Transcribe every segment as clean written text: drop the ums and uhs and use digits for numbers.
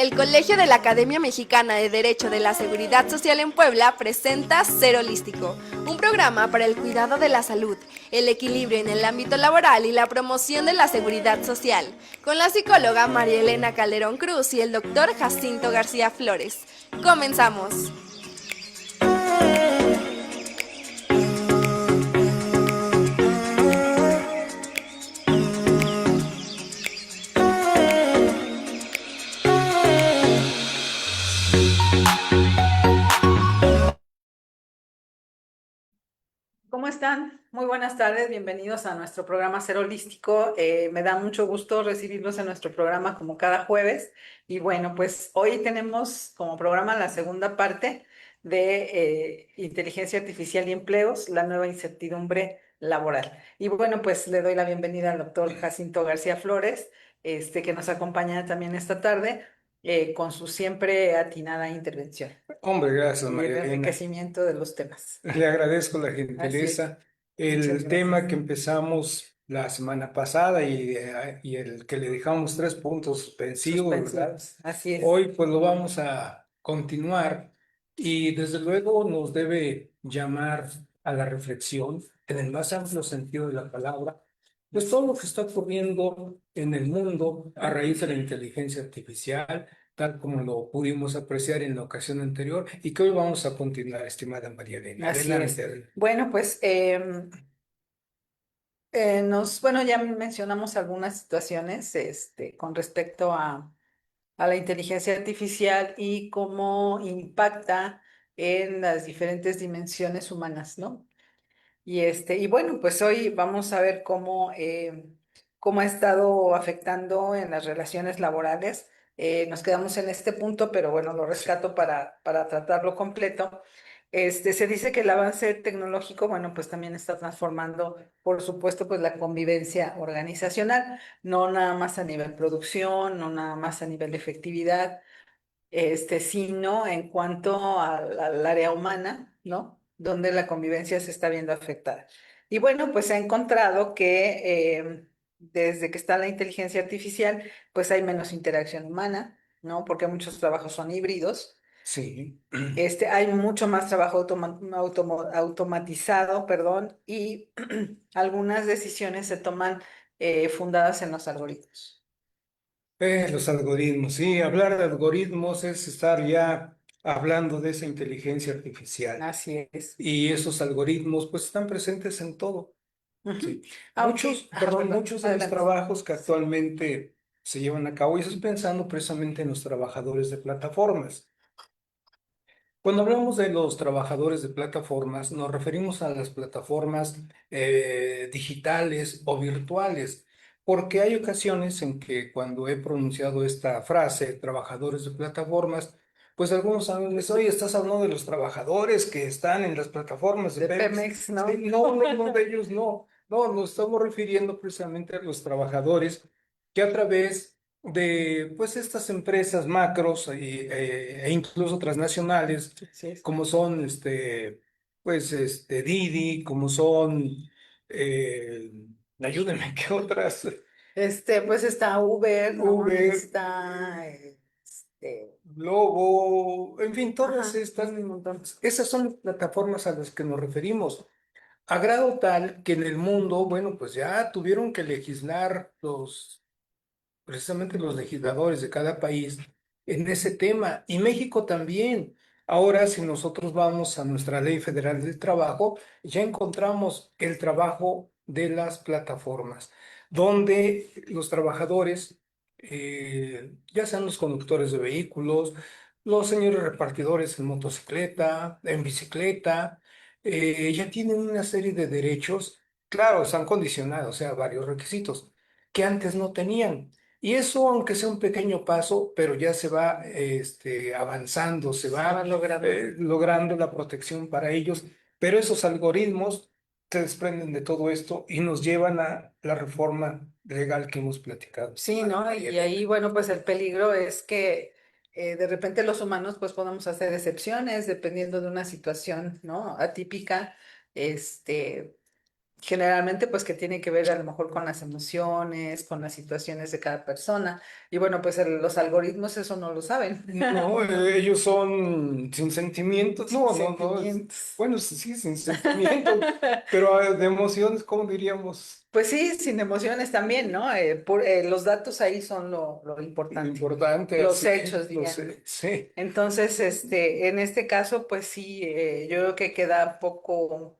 El Colegio de la Academia Mexicana de Derecho de la Seguridad Social en Puebla presenta Ser Holístico, un programa para el cuidado de la salud, el equilibrio en el ámbito laboral y la promoción de la seguridad social, con la psicóloga María Elena Calderón Cruz y el doctor Jacinto García Flores. Comenzamos. ¿Cómo están? Muy buenas tardes, bienvenidos a nuestro programa Ser Holístico. Me da mucho gusto recibirlos en nuestro programa como cada jueves. Y bueno, pues hoy tenemos como programa la segunda parte de Inteligencia Artificial y Empleos, la nueva incertidumbre laboral. Y bueno, pues le doy la bienvenida al doctor Jacinto García Flores, que nos acompaña también esta tarde con su siempre atinada intervención Hombre, gracias, y el María Elena. enriquecimiento de los temas. Le agradezco la Así es. gentileza. Muchas El tema que gracias. empezamos la semana pasada y el que le dejamos 3 puntos suspensivos, ¿verdad? Suspensivos, así es. Hoy pues lo vamos a continuar y desde luego nos debe llamar a la reflexión en el más amplio sentido de la palabra, pues todo lo que está ocurriendo en el mundo a raíz de la inteligencia artificial, tal como lo pudimos apreciar en la ocasión anterior y que hoy vamos a continuar, estimada María Elena. Así es. Adelante, adelante. Bueno, pues bueno, ya mencionamos algunas situaciones, con respecto a la inteligencia artificial y cómo impacta en las diferentes dimensiones humanas, ¿no? Y bueno, pues hoy vamos a ver cómo ha estado afectando en las relaciones laborales. Nos quedamos en este punto, pero bueno, lo Sí, rescato para tratarlo completo. Se dice que el avance tecnológico, bueno, pues también está transformando, por supuesto, pues la convivencia organizacional, no nada más a nivel producción, no nada más a nivel de efectividad, sino en cuanto al área humana, ¿no? Donde la convivencia se está viendo afectada. Y bueno, pues se ha encontrado que desde que está la inteligencia artificial, pues hay menos interacción humana, ¿no? Porque muchos trabajos son híbridos. sí. Hay mucho más trabajo automatizado, perdón, y algunas decisiones se toman fundadas en los algoritmos. Los algoritmos, sí, hablar de algoritmos es estar ya hablando de esa inteligencia artificial. Así es. Y esos algoritmos pues están presentes en todo. Ujú. Sí. Aunque, perdón, Muchos de los adelante. trabajos que actualmente se llevan a cabo, y estoy pensando precisamente en los trabajadores de plataformas. Cuando hablamos de los trabajadores de plataformas, nos referimos a las plataformas digitales o virtuales, porque hay ocasiones en que cuando he pronunciado esta frase, trabajadores de plataformas, pues algunos amigos me dicen, oye, estás hablando de los trabajadores que están en las plataformas de De Pemex. Pemex, Sí, ¿no? no, de ellos no. No, nos estamos refiriendo precisamente a los trabajadores que a través de pues estas empresas macros e incluso transnacionales Sí, es. como son Didi, como son eh, ayúdenme, ¿qué otras? Pues está Uber, ¿no? Y Uber, está, Globo, en fin, todas ajá, estas, un montón. esas son las plataformas a las que nos referimos. A grado tal que en el mundo, bueno, pues ya tuvieron que legislar precisamente los legisladores de cada país en ese tema. Y México también. Ahora, si nosotros vamos a nuestra Ley Federal del Trabajo, ya encontramos el trabajo de las plataformas, donde los trabajadores, ya sean los conductores de vehículos, los señores repartidores en motocicleta, en bicicleta, ya tienen una serie de derechos, claro, están condicionados, o sea, varios requisitos que antes no tenían. Y eso, aunque sea un pequeño paso, pero ya se va avanzando, se Se va va logrando. logrando la protección para ellos, pero esos algoritmos se desprenden de todo esto y nos llevan a la reforma legal que hemos platicado. Sí, ¿no? Y ahí, bueno, pues el peligro es que de repente los humanos pues podemos hacer excepciones dependiendo de una situación, ¿no? Atípica, este, Generalmente, pues que tiene que ver a lo mejor con las emociones, con las situaciones de cada persona. Y bueno, pues los algoritmos eso no lo saben. No, ellos son sin sentimientos. Sin No, no, no. sentimientos. Bueno, sí, sin sentimientos, pero de emociones, ¿cómo diríamos? Pues sí, sin emociones también, ¿no? Los datos ahí son lo Lo importante, importante, los sí, hechos, lo dirían. sé, sí. Entonces, en este caso, pues sí, yo creo que queda poco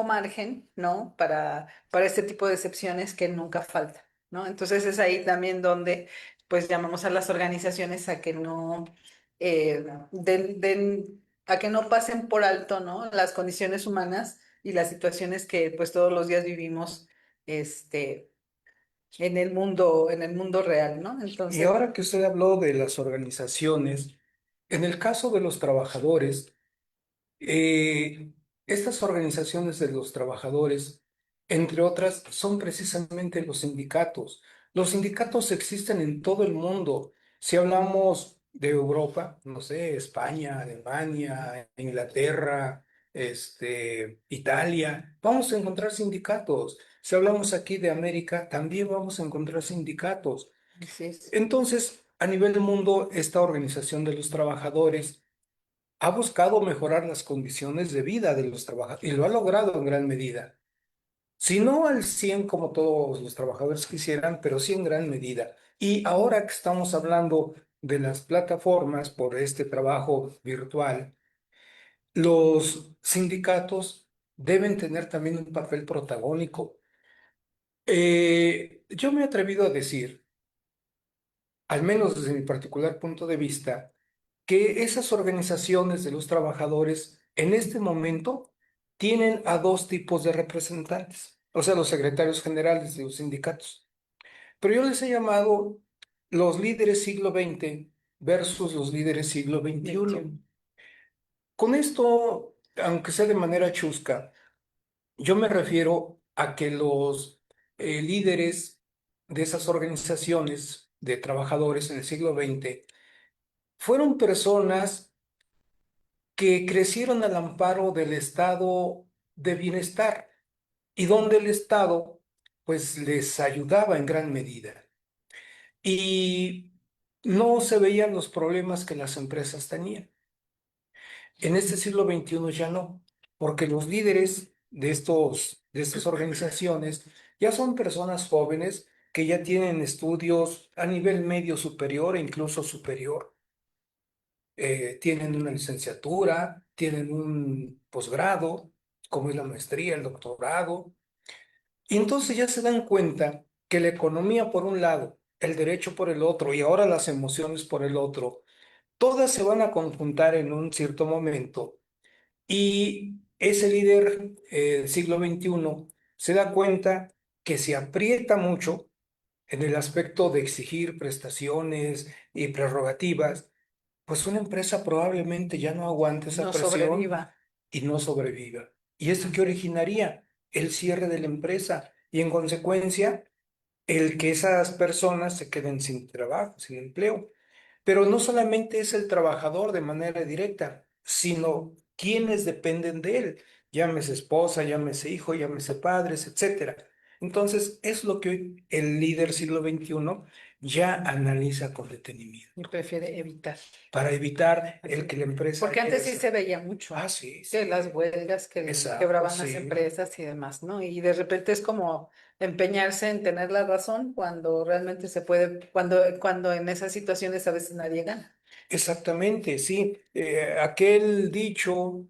margen, ¿no? Para este tipo de excepciones que nunca faltan, ¿no? Entonces es ahí también donde, pues llamamos a las organizaciones a que no, a que no pasen por alto, ¿no? Las condiciones humanas y las situaciones que, pues, todos los días vivimos, este, en el mundo real, ¿no? Y Entonces, ahora que usted habló de las organizaciones, en el caso de los trabajadores, estas organizaciones de los trabajadores, entre otras, son precisamente los sindicatos. Los sindicatos existen en todo el mundo. Si hablamos de Europa, no sé, España, Alemania, Inglaterra, Italia, vamos a encontrar sindicatos. Si hablamos aquí de América, también vamos a encontrar sindicatos. así es. Entonces, a nivel del mundo, esta organización de los trabajadores ha buscado mejorar las condiciones de vida de los trabajadores y lo ha logrado en gran medida. Si no al 100 como todos los trabajadores quisieran, pero sí en gran medida. Y ahora que estamos hablando de las plataformas por este trabajo virtual, los sindicatos deben tener también un papel protagónico. Yo me he atrevido a decir, al menos desde mi particular punto de vista, que esas organizaciones de los trabajadores en este momento tienen a dos tipos de representantes, o sea, los secretarios generales de los sindicatos. Pero yo les he llamado los líderes siglo XX versus los líderes siglo XXI. 21. Con esto, aunque sea de manera chusca, yo me refiero a que los líderes de esas organizaciones de trabajadores en el siglo XX fueron personas que crecieron al amparo del estado de bienestar y donde el Estado pues les ayudaba en gran medida y no se veían los problemas que las empresas tenían. En este siglo XXI ya no, porque los líderes de estas organizaciones ya son personas jóvenes que ya tienen estudios a nivel medio superior e incluso superior. Tienen una licenciatura, tienen un posgrado, como es la maestría, el doctorado, y entonces ya se dan cuenta que la economía por un lado, el derecho por el otro y ahora las emociones por el otro, todas se van a conjuntar en un cierto momento y ese líder del siglo XXI se da cuenta que se aprieta mucho en el aspecto de exigir prestaciones y prerrogativas, pues una empresa probablemente ya no aguante esa No presión sobreviva. y no sobreviva. ¿Y esto qué originaría? El cierre de la empresa y en consecuencia el que esas personas se queden sin trabajo, sin empleo. Pero no solamente es el trabajador de manera directa, sino quienes dependen de él, llámese esposa, llámese hijo, llámese padres, etcétera. Entonces, es lo que hoy el líder siglo XXI ya analiza con detenimiento Y prefiere evitar. para evitar el que la empresa Porque antes sí crezca. se veía mucho, Ah, sí, que sí, las huelgas, que exacto, quebraban las sí, empresas y demás, ¿no? Y de repente es como empeñarse en tener la razón cuando realmente se puede, cuando en esas situaciones a veces nadie gana. exactamente, sí. Aquel dicho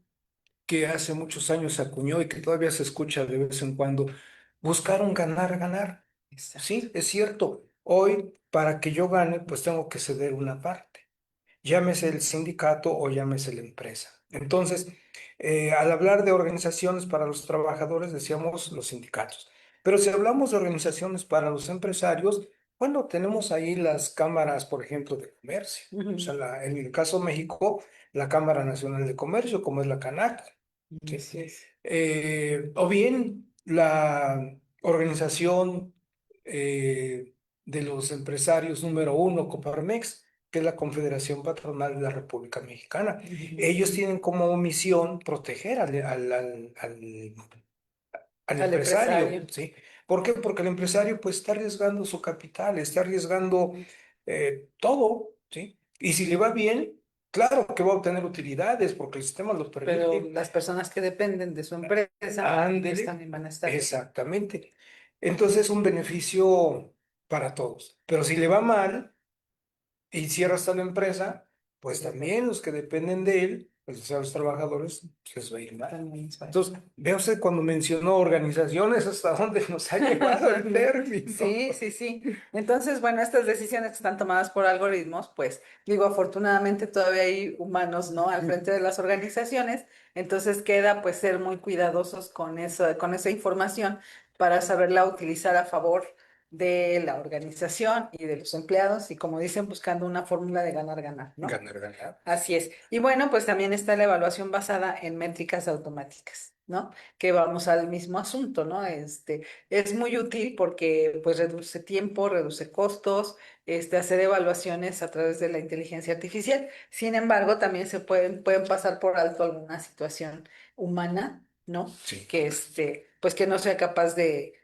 que hace muchos años se acuñó y que todavía se escucha de vez en cuando, buscaron ganar, ganar. Exacto. Sí, es cierto. Hoy, para que yo gane, pues tengo que ceder una parte, llámese el sindicato o llámese la empresa. Entonces, al hablar de organizaciones para los trabajadores, decíamos los sindicatos. Pero si hablamos de organizaciones para los empresarios, bueno, tenemos ahí las cámaras, por ejemplo, de comercio. O sea, Ujú. en el caso de México, la Cámara Nacional de Comercio, como es la CANAC, ¿sí? Así es. O bien la organización de los empresarios número uno, Coparmex, que es la Confederación Patronal de la República Mexicana. Ujú. Ellos tienen como misión proteger al al empresario, empresario. ¿sí? ¿Por qué? Porque el empresario pues está arriesgando su capital, está arriesgando todo, ¿sí? Y si le va bien, claro que va a obtener utilidades porque el sistema lo Pero permite. las personas que dependen de su empresa, pues Ándele, también van a estar. exactamente. Entonces es un beneficio para todos. Pero si le va mal y cierra hasta la empresa, pues también los que dependen de él, pues, o sea, los trabajadores, pues, les va a ir mal. También les va a ir. Entonces, vea usted cuando mencionó organizaciones, hasta dónde nos ha llevado el término. Sí, sí, sí. Entonces, bueno, estas decisiones que están tomadas por algoritmos, pues digo, afortunadamente todavía hay humanos, ¿no? Al frente de las organizaciones, entonces queda pues ser muy cuidadosos con esa información para saberla utilizar a favor de la organización y de los empleados y como dicen, buscando una fórmula de ganar-ganar, ¿no? Ganar, ganar. Así es. Y bueno, pues también está la evaluación basada en métricas automáticas, ¿no? Que vamos al mismo asunto, ¿no? Es muy útil porque pues reduce tiempo, reduce costos, hacer evaluaciones a través de la inteligencia artificial. Sin embargo, también pueden pasar por alto alguna situación humana, ¿no? Sí. Que pues que no sea capaz de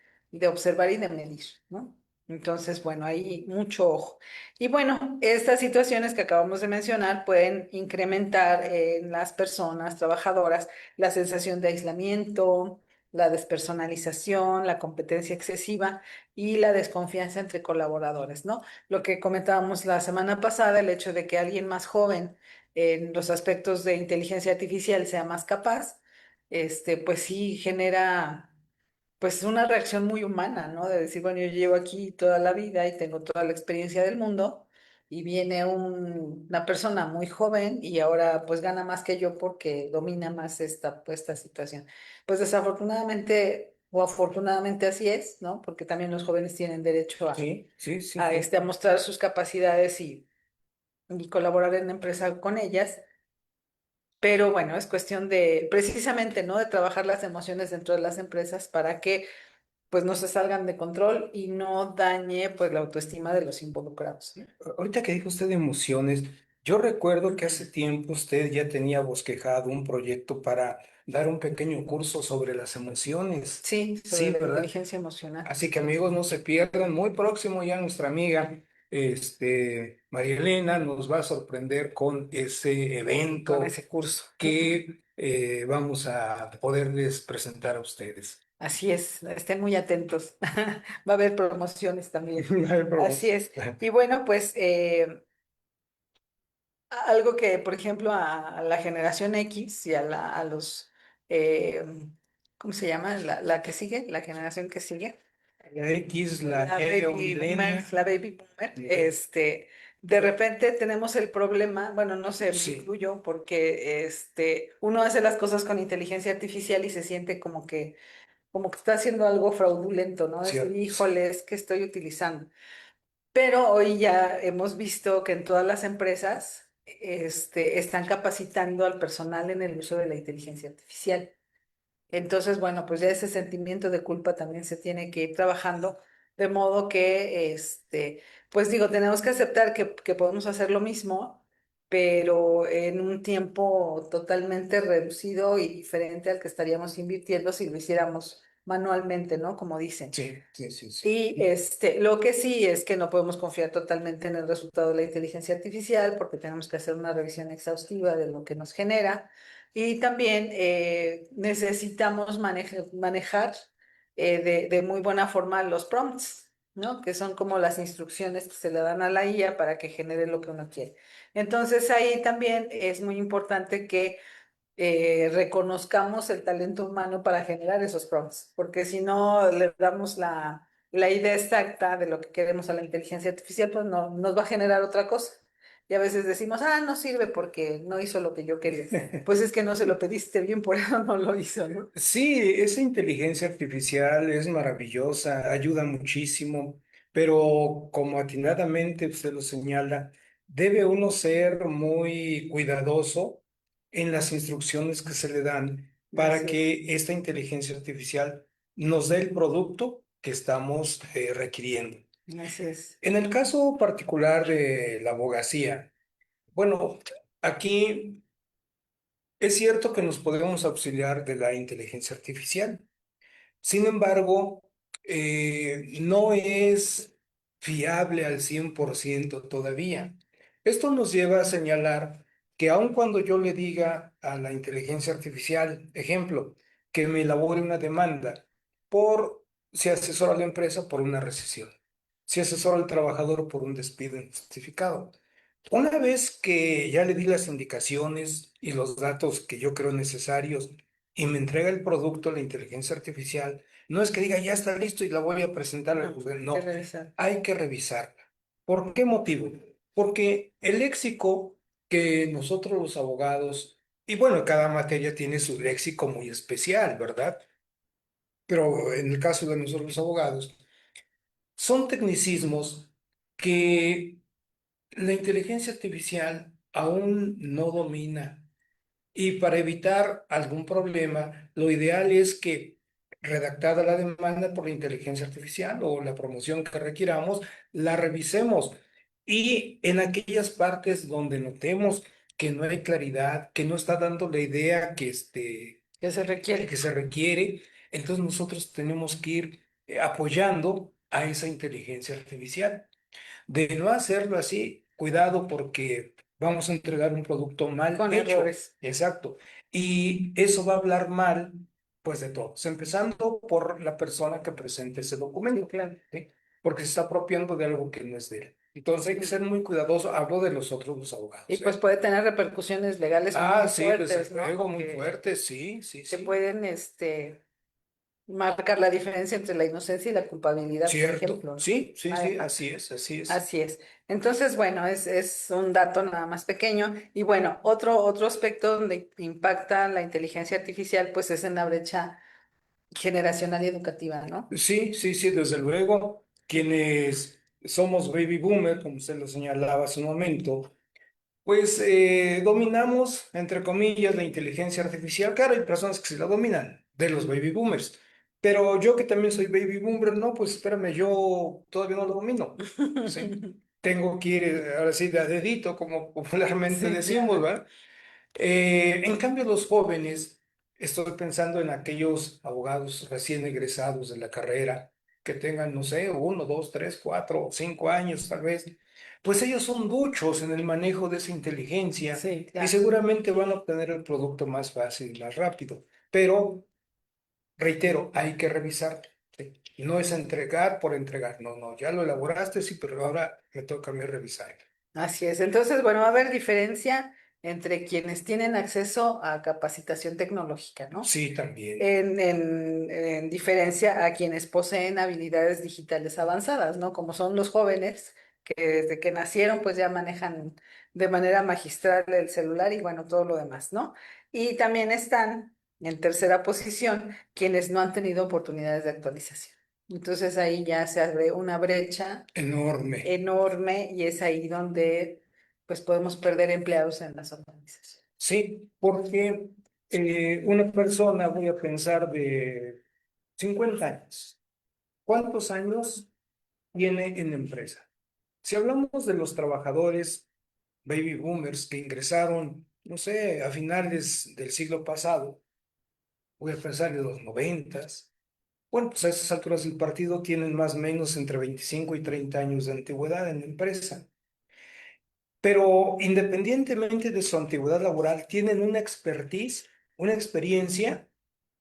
observar y de medir, ¿no? Entonces, bueno, hay mucho ojo. Y bueno, estas situaciones que acabamos de mencionar pueden incrementar en las personas trabajadoras la sensación de aislamiento, la despersonalización, la competencia excesiva y la desconfianza entre colaboradores, ¿no? Lo que comentábamos la semana pasada, el hecho de que alguien más joven en los aspectos de inteligencia artificial sea más capaz, pues sí genera pues una reacción muy humana, ¿no? De decir, bueno, yo llevo aquí toda la vida y tengo toda la experiencia del mundo y viene una persona muy joven y ahora pues gana más que yo porque domina más esta situación. Pues desafortunadamente o afortunadamente así es, ¿no? Porque también los jóvenes tienen derecho Sí, sí, sí, a, sí. a mostrar sus capacidades y colaborar en la empresa con ellas. Pero bueno, es cuestión de, precisamente, ¿no? De trabajar las emociones dentro de las empresas para que pues no se salgan de control y no dañe pues la autoestima de los involucrados, ¿no? Ahorita que dijo usted de emociones, yo recuerdo que hace tiempo usted ya tenía bosquejado un proyecto para dar un pequeño curso sobre las emociones. Sí, sobre Sí, la ¿verdad? inteligencia emocional. Así que amigos, no se pierdan. Muy próximo ya nuestra amiga, María Elena nos va a sorprender con ese Con evento ese curso. que vamos a poderles presentar a ustedes. Así es, estén muy atentos. Va a haber promociones también. Ay, Así es. Y bueno, pues algo que, por ejemplo, a la generación X y a los, eh, ¿cómo se llama? La que sigue, la generación que sigue. La X, la La Y o baby boomer, milenia. la baby boomer, Ok. de repente tenemos el problema, bueno, no sé, me Sí, incluyo, porque uno hace las cosas con inteligencia artificial y se siente como que está haciendo algo fraudulento, ¿no? Decir, cierto, sí. híjole, es que estoy utilizando. Pero hoy ya hemos visto que en todas las empresas, están capacitando al personal en el uso de la inteligencia artificial. Entonces, bueno, pues ya ese sentimiento de culpa también se tiene que ir trabajando, de modo que, pues digo, tenemos que aceptar que podemos hacer lo mismo, pero en un tiempo totalmente reducido y diferente al que estaríamos invirtiendo si lo hiciéramos manualmente, ¿no? Como dicen. Sí, sí, sí, sí. Y lo que sí es que no podemos confiar totalmente en el resultado de la inteligencia artificial porque tenemos que hacer una revisión exhaustiva de lo que nos genera y también necesitamos manejar de muy buena forma los prompts, ¿no? Que son como las instrucciones que se le dan a la IA para que genere lo que uno quiere. Entonces ahí también es muy importante que reconozcamos el talento humano para generar esos prompts, porque si no le damos la idea exacta de lo que queremos a la inteligencia artificial, pues no, nos va a generar otra cosa. Y a veces decimos, ah, no sirve porque no hizo lo que yo quería. Pues es que no se lo pediste bien, por eso no lo hizo, ¿no? Sí, esa inteligencia artificial es maravillosa, ayuda muchísimo, pero como atinadamente usted lo señala, debe uno ser muy cuidadoso en las instrucciones que se le dan para Así es, que esta inteligencia artificial nos dé el producto que estamos requiriendo. así es, En el caso particular de la abogacía, bueno, aquí es cierto que nos podemos auxiliar de la inteligencia artificial. Sin embargo, no es fiable al 100% todavía. Esto nos lleva a señalar que aun cuando yo le diga a la inteligencia artificial, ejemplo, que me elabore una demanda por si asesora a la empresa por una rescisión, si asesora al trabajador por un despido injustificado. Una vez que ya le di las indicaciones y los datos que yo creo necesarios y me entrega el producto la inteligencia artificial, no es que diga ya está listo y la voy a presentar al juzgado, Qué no, revisar. hay que revisarla. ¿Por qué motivo? Porque el léxico que nosotros los abogados, y bueno, cada materia tiene su léxico muy especial, ¿verdad? Pero en el caso de nosotros los abogados, son tecnicismos que la inteligencia artificial aún no domina. Y para evitar algún problema, lo ideal es que redactada la demanda por la inteligencia artificial o la promoción que requiramos, la revisemos. Y en aquellas partes donde notemos que no hay claridad, que no está dando la idea ¿Qué se requiere? que se requiere, entonces nosotros tenemos que ir apoyando a esa inteligencia artificial. De no hacerlo así, cuidado porque vamos a entregar un producto mal Con hecho. errores. Exacto. Y eso va a hablar mal, pues de todos, empezando por la persona que presente ese Sí, documento, claro. ¿sí? Porque se está apropiando de algo que no es de él. Entonces hay que ser muy cuidadoso. Hablo de los otros, los Y abogados, pues ¿eh? puede tener repercusiones legales muy Ah, sí, desde fuertes, ¿no? luego, muy Que fuerte, sí, sí, te sí. pueden, marcar la diferencia entre la inocencia y la culpabilidad, por Cierto, ejemplo, ¿no? sí, sí, sí, Ajá. así es, así es. Así es. Entonces, bueno, es un dato nada más pequeño. Y bueno, otro aspecto donde impacta la inteligencia artificial, pues es en la brecha generacional y educativa, ¿no? Sí, sí, sí, desde luego. Quienes somos baby boomer, como usted lo señalaba hace un momento, pues dominamos, entre comillas, la inteligencia artificial. Claro, hay personas que sí la dominan, de los baby boomers. Pero yo que también soy baby boomer, no, pues espérame, yo todavía no lo domino. Sí. Tengo que ir, ahora sí, de a dedito, como popularmente Sí, decimos, claro. ¿verdad? En cambio, los jóvenes, estoy pensando en aquellos abogados recién egresados de la carrera, que tengan, no sé, 1, 2, 3, 4, 5 años tal vez, pues ellos son duchos en el manejo de esa inteligencia Sí, y claro. seguramente van a obtener el producto más fácil y más rápido. Pero, reitero, hay que revisar. ¿Sí? No es entregar por entregar. No, no, ya lo elaboraste, sí, pero ahora me toca a mí revisar. Así es. Entonces, bueno, va a haber diferencia entre quienes tienen acceso a capacitación tecnológica, ¿no? Sí, también. En diferencia a quienes poseen habilidades digitales avanzadas, ¿no? Como son los jóvenes que desde que nacieron pues ya manejan de manera magistral el celular y bueno, todo lo demás, ¿no? Y también están en tercera posición quienes no han tenido oportunidades de actualización. Entonces ahí ya se abre una brecha Enorme. enorme y es ahí donde pues podemos perder empleados en las organizaciones. Sí, porque una persona, voy a pensar, de 50 años, ¿cuántos años tiene en la empresa? Si hablamos de los trabajadores baby boomers que ingresaron, no sé, a finales del siglo pasado, voy a pensar de los 90, bueno, pues a esas alturas del partido tienen más o menos entre 25 y 30 años de antigüedad en la empresa. Pero independientemente de su antigüedad laboral, tienen una expertise, una experiencia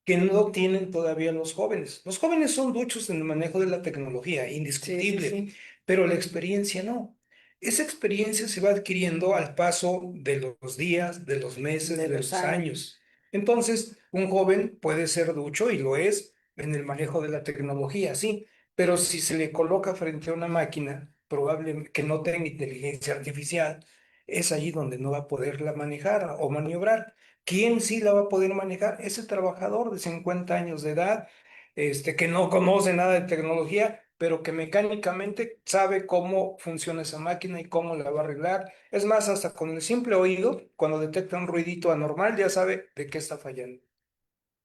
que no tienen todavía los jóvenes. Los jóvenes son duchos en el manejo de la tecnología, Sí, sí, indiscutible, sí, pero la experiencia no. Esa experiencia se va adquiriendo al paso de los días, de los meses, de de los los años. años. Entonces, un joven puede ser ducho y lo es en el manejo de la tecnología, sí, pero si se le coloca frente a una máquina, probablemente que no tenga inteligencia artificial, es allí donde no va a poderla manejar o maniobrar. ¿Quién sí la va a poder manejar? Ese trabajador de 50 años de edad, que no conoce nada de tecnología, pero que mecánicamente sabe cómo funciona esa máquina y cómo la va a arreglar. Es más, hasta con el simple oído, cuando detecta un ruidito anormal, ya sabe de qué está fallando.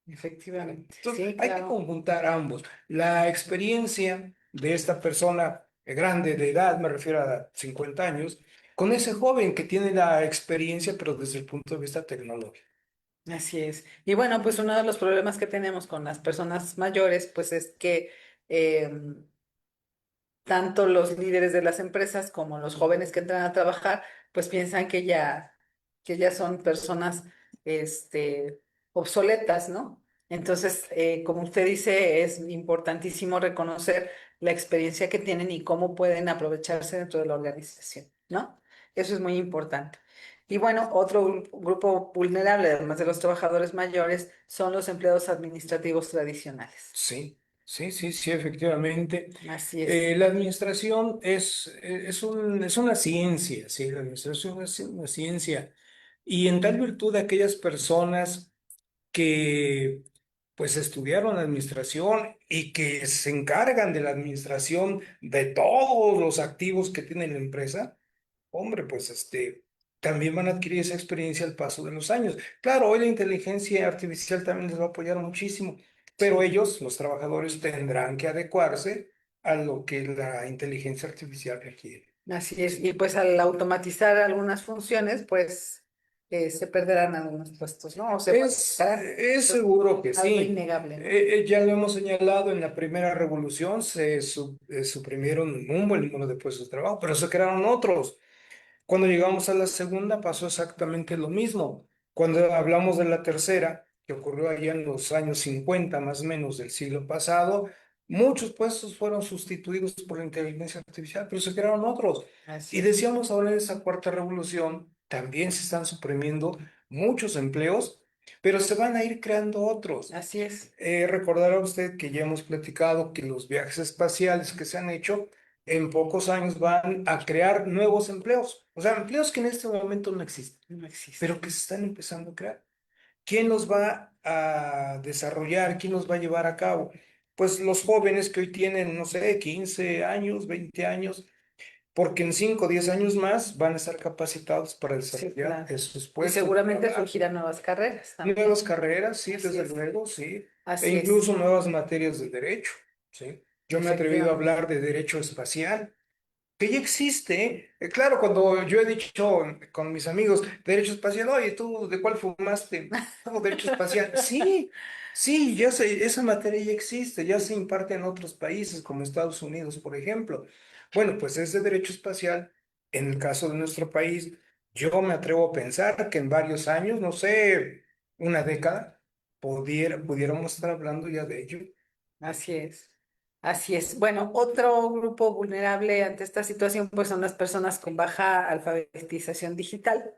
Efectivamente, Entonces, sí, hay que claro. conjuntar ambos. La experiencia de esta persona grande de edad, me refiero a 50 años, con ese joven que tiene la experiencia, pero desde el punto de vista tecnológico. Así es. Y bueno, pues uno de los problemas que tenemos con las personas mayores, pues es que tanto los líderes de las empresas como los jóvenes que entran a trabajar, pues piensan que ya son personas, este, obsoletas, ¿no? Entonces, como usted dice, es importantísimo reconocer la experiencia que tienen y cómo pueden aprovecharse dentro de la organización, ¿no? Eso es muy importante. Y bueno, otro grupo vulnerable, además de los trabajadores mayores, son los empleados administrativos tradicionales. Sí, sí, sí, sí, efectivamente. Así es. La administración es una ciencia, sí, la administración es una ciencia. Y en tal virtud, aquellas personas que pues estudiaron administración y que se encargan de la administración de todos los activos que tiene la empresa, hombre, pues también van a adquirir esa experiencia al paso de los años. Claro, hoy la inteligencia artificial también les va a apoyar muchísimo, pero Sí. ellos, los trabajadores, tendrán que adecuarse a lo que la inteligencia artificial requiere. Así es, Sí. y pues al automatizar algunas funciones, pues se perderán algunos puestos, ¿no? O se modificarán. Es Eso es seguro que algo sí. innegable, ¿no? Ya lo hemos señalado, en la primera revolución suprimieron un buen número de puestos de trabajo, pero se crearon otros. Cuando llegamos a la segunda pasó exactamente lo mismo. Cuando hablamos de la tercera, que ocurrió allá en los años 50 más o menos del siglo pasado, muchos puestos fueron sustituidos por la inteligencia artificial, pero se crearon otros. Así Y es, decíamos ahora en esa cuarta revolución, también se están suprimiendo muchos empleos, pero se van a ir creando otros. así es, Recordará usted que ya hemos platicado que los viajes espaciales que se han hecho en pocos años van a crear nuevos empleos, o sea, empleos que en este momento no existen, no existe. pero que se están empezando a crear. ¿Quién los va a desarrollar? ¿Quién los va a llevar a cabo? Pues los jóvenes que hoy tienen, no sé, 15 años, 20 años, porque en 5 o 10 años más van a estar capacitados para Sí, desarrollar claro. esos Y puestos de seguramente trabajo. surgirán nuevas carreras también. Nuevas carreras, sí, Así desde es, luego, sí. E así es, incluso nuevas materias de derecho, sí. Yo me he atrevido a efectivamente. hablar de derecho espacial, que ya existe, ¿eh? Claro, cuando yo he dicho con mis amigos, derecho espacial, oye, ¿tú de cuál fumaste? ¿Cómo derecho espacial? Sí, sí, ya sé, esa materia ya existe, ya se imparte en otros países, como Estados Unidos, por ejemplo. Bueno, pues es de derecho espacial. En el caso de nuestro país, yo me atrevo a pensar que en varios años, no sé, una década, pudiéramos estar hablando ya de ello. Así es. Así es. Bueno, otro grupo vulnerable ante esta situación, pues son las personas con baja alfabetización digital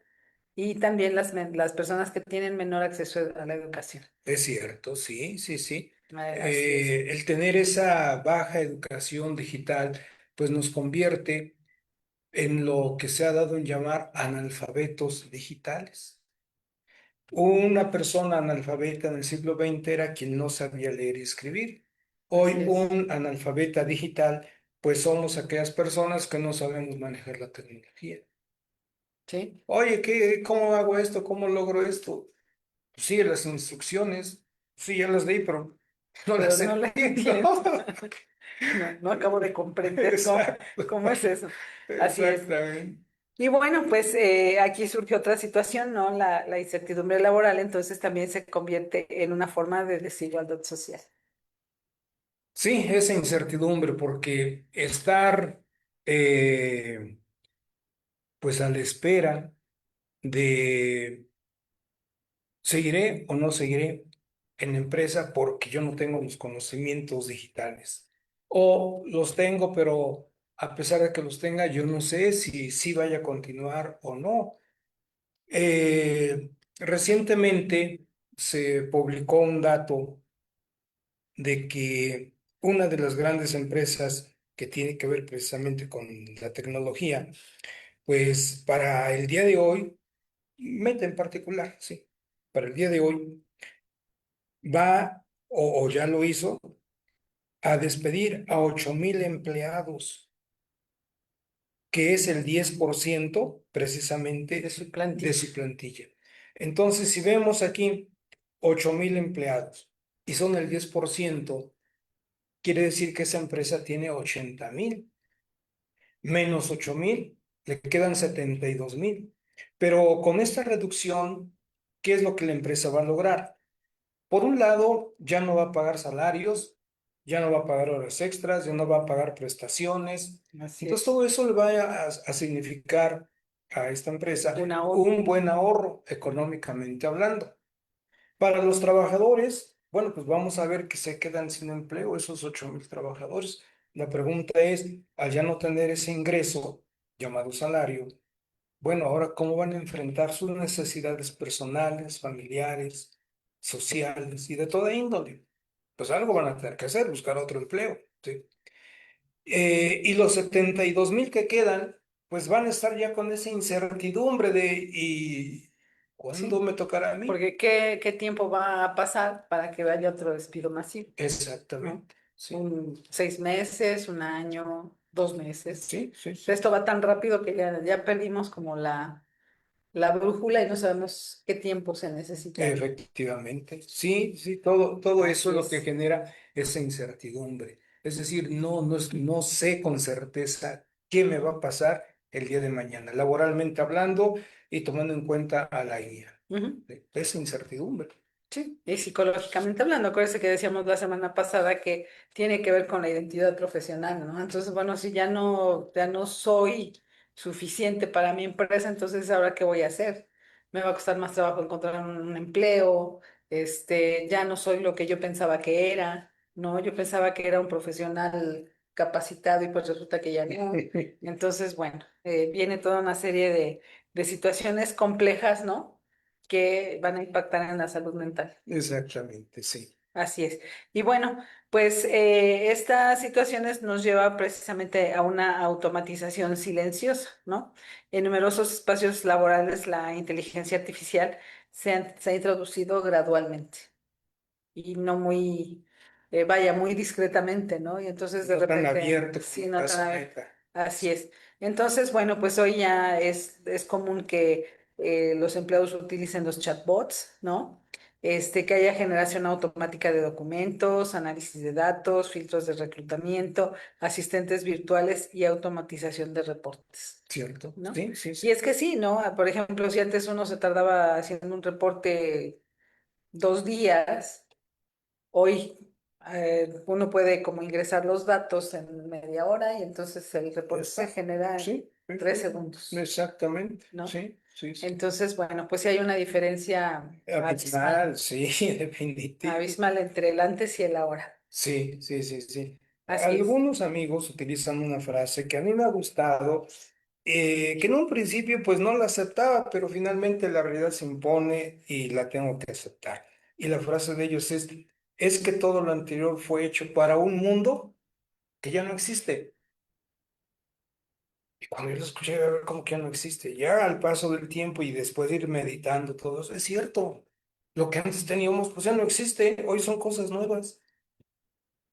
y también las personas que tienen menor acceso a la educación. Es cierto, sí, sí, sí. Así es. El tener esa baja educación digital, pues nos convierte en lo que se ha dado en llamar analfabetos digitales. Una persona analfabeta en el siglo XX era quien no sabía leer y escribir. Así Hoy es. un analfabeta digital, pues somos aquellas personas que no sabemos manejar la tecnología. Sí. Oye, cómo hago esto? ¿Cómo logro esto? Sigue las instrucciones. Sí, ya las leí, pero no Pero las no lo entiendo. entiendo. No, no acabo de comprender Exacto, cómo es eso. Así es. exactamente. Y bueno, pues aquí surge otra situación, ¿no? La incertidumbre laboral, entonces también se convierte en una forma de desigualdad social. Sí, esa incertidumbre, porque estar pues a la espera de seguiré o no seguiré en la empresa porque yo no tengo los conocimientos digitales. O los tengo, pero a pesar de que los tenga, yo no sé si vaya a continuar o no. Recientemente se publicó un dato de que una de las grandes empresas que tiene que ver precisamente con la tecnología, pues para el día de hoy, Meta en particular, sí, para el día de hoy va o ya lo hizo a despedir a 8,000 empleados, que es el 10% De precisamente su de plantilla. su plantilla. Entonces, si vemos aquí 8,000 empleados y son el 10%, quiere decir que esa empresa tiene 80,000, menos 8,000, le quedan 72,000. Pero con esta reducción ¿qué es lo que la empresa va a lograr? Por un lado, ya no va a pagar salarios, ya no va a pagar horas extras, ya no va a pagar prestaciones. Así Entonces, es. todo eso le va a significar a esta empresa Un ahorro. un buen ahorro económicamente hablando. Para los trabajadores, bueno, pues vamos a ver que se quedan sin empleo esos 8,000 trabajadores. La pregunta es, al ya no tener ese ingreso llamado salario, bueno, ahora cómo van a enfrentar sus necesidades personales, familiares, sociales y de toda índole. Pues algo van a tener que hacer, buscar otro empleo, ¿sí? Y los 72,000 que quedan, pues van a estar ya con esa incertidumbre de ¿y cuándo Sí, me tocará a mí? porque ¿qué tiempo va a pasar para que haya otro despido masivo? ¿No? Exactamente, sí, 6 meses, un año, 2 meses. sí, sí, sí. Esto va tan rápido que ya perdimos como la brújula y no sabemos qué tiempo se necesita. Efectivamente, sí, sí, todo eso Así es lo que es. genera esa incertidumbre. Es decir, no sé con certeza qué me va a pasar el día de mañana, laboralmente hablando y tomando en cuenta a la guía. Ujú. Esa incertidumbre. Sí, y psicológicamente hablando, acuérdense que decíamos la semana pasada que tiene que ver con la identidad profesional, ¿no? Entonces, bueno, si ya no soy suficiente para mi empresa, entonces ¿ahora qué voy a hacer? Me va a costar más trabajo encontrar un empleo, ya no soy lo que yo pensaba que era, ¿no? Yo pensaba que era un profesional capacitado y pues resulta que ya no. Entonces, bueno, viene toda una serie de situaciones complejas, ¿no? Que van a impactar en la salud mental. Exactamente, sí. Así es. Y bueno, pues estas situaciones nos lleva precisamente a una automatización silenciosa, ¿no? En numerosos espacios laborales la inteligencia artificial se ha introducido gradualmente y no muy, vaya, muy discretamente, ¿no? Y entonces de No tan repente, abierto sí, como no pasa tan meta. así es. Entonces, bueno, pues hoy ya es común que los empleados utilicen los chatbots, ¿no? Que haya generación automática de documentos, análisis de datos, filtros de reclutamiento, asistentes virtuales y automatización de reportes, ¿Cierto? ¿no? Sí, sí, Y sí. es que sí, ¿no? Por ejemplo, si antes uno se tardaba haciendo un reporte 2 días, hoy uno puede como ingresar los datos en media hora y entonces el reporte se Exacto. genera en Sí, sí, 3 segundos, exactamente. ¿no? Sí, sí, sí. Entonces, bueno, pues sí hay una diferencia abismal, Abismal, sí, definitivo. abismal entre el antes y el ahora. Sí, sí, sí, sí. Así es. Algunos amigos utilizan una frase que a mí me ha gustado, que en un principio pues no la aceptaba, pero finalmente la realidad se impone y la tengo que aceptar. Y la frase de ellos es que todo lo anterior fue hecho para un mundo que ya no existe. Y cuando yo lo escuché, a ver cómo que ya no existe, ya al paso del tiempo y después de ir meditando todo eso, es cierto. Lo que antes teníamos pues ya no existe, hoy son cosas nuevas.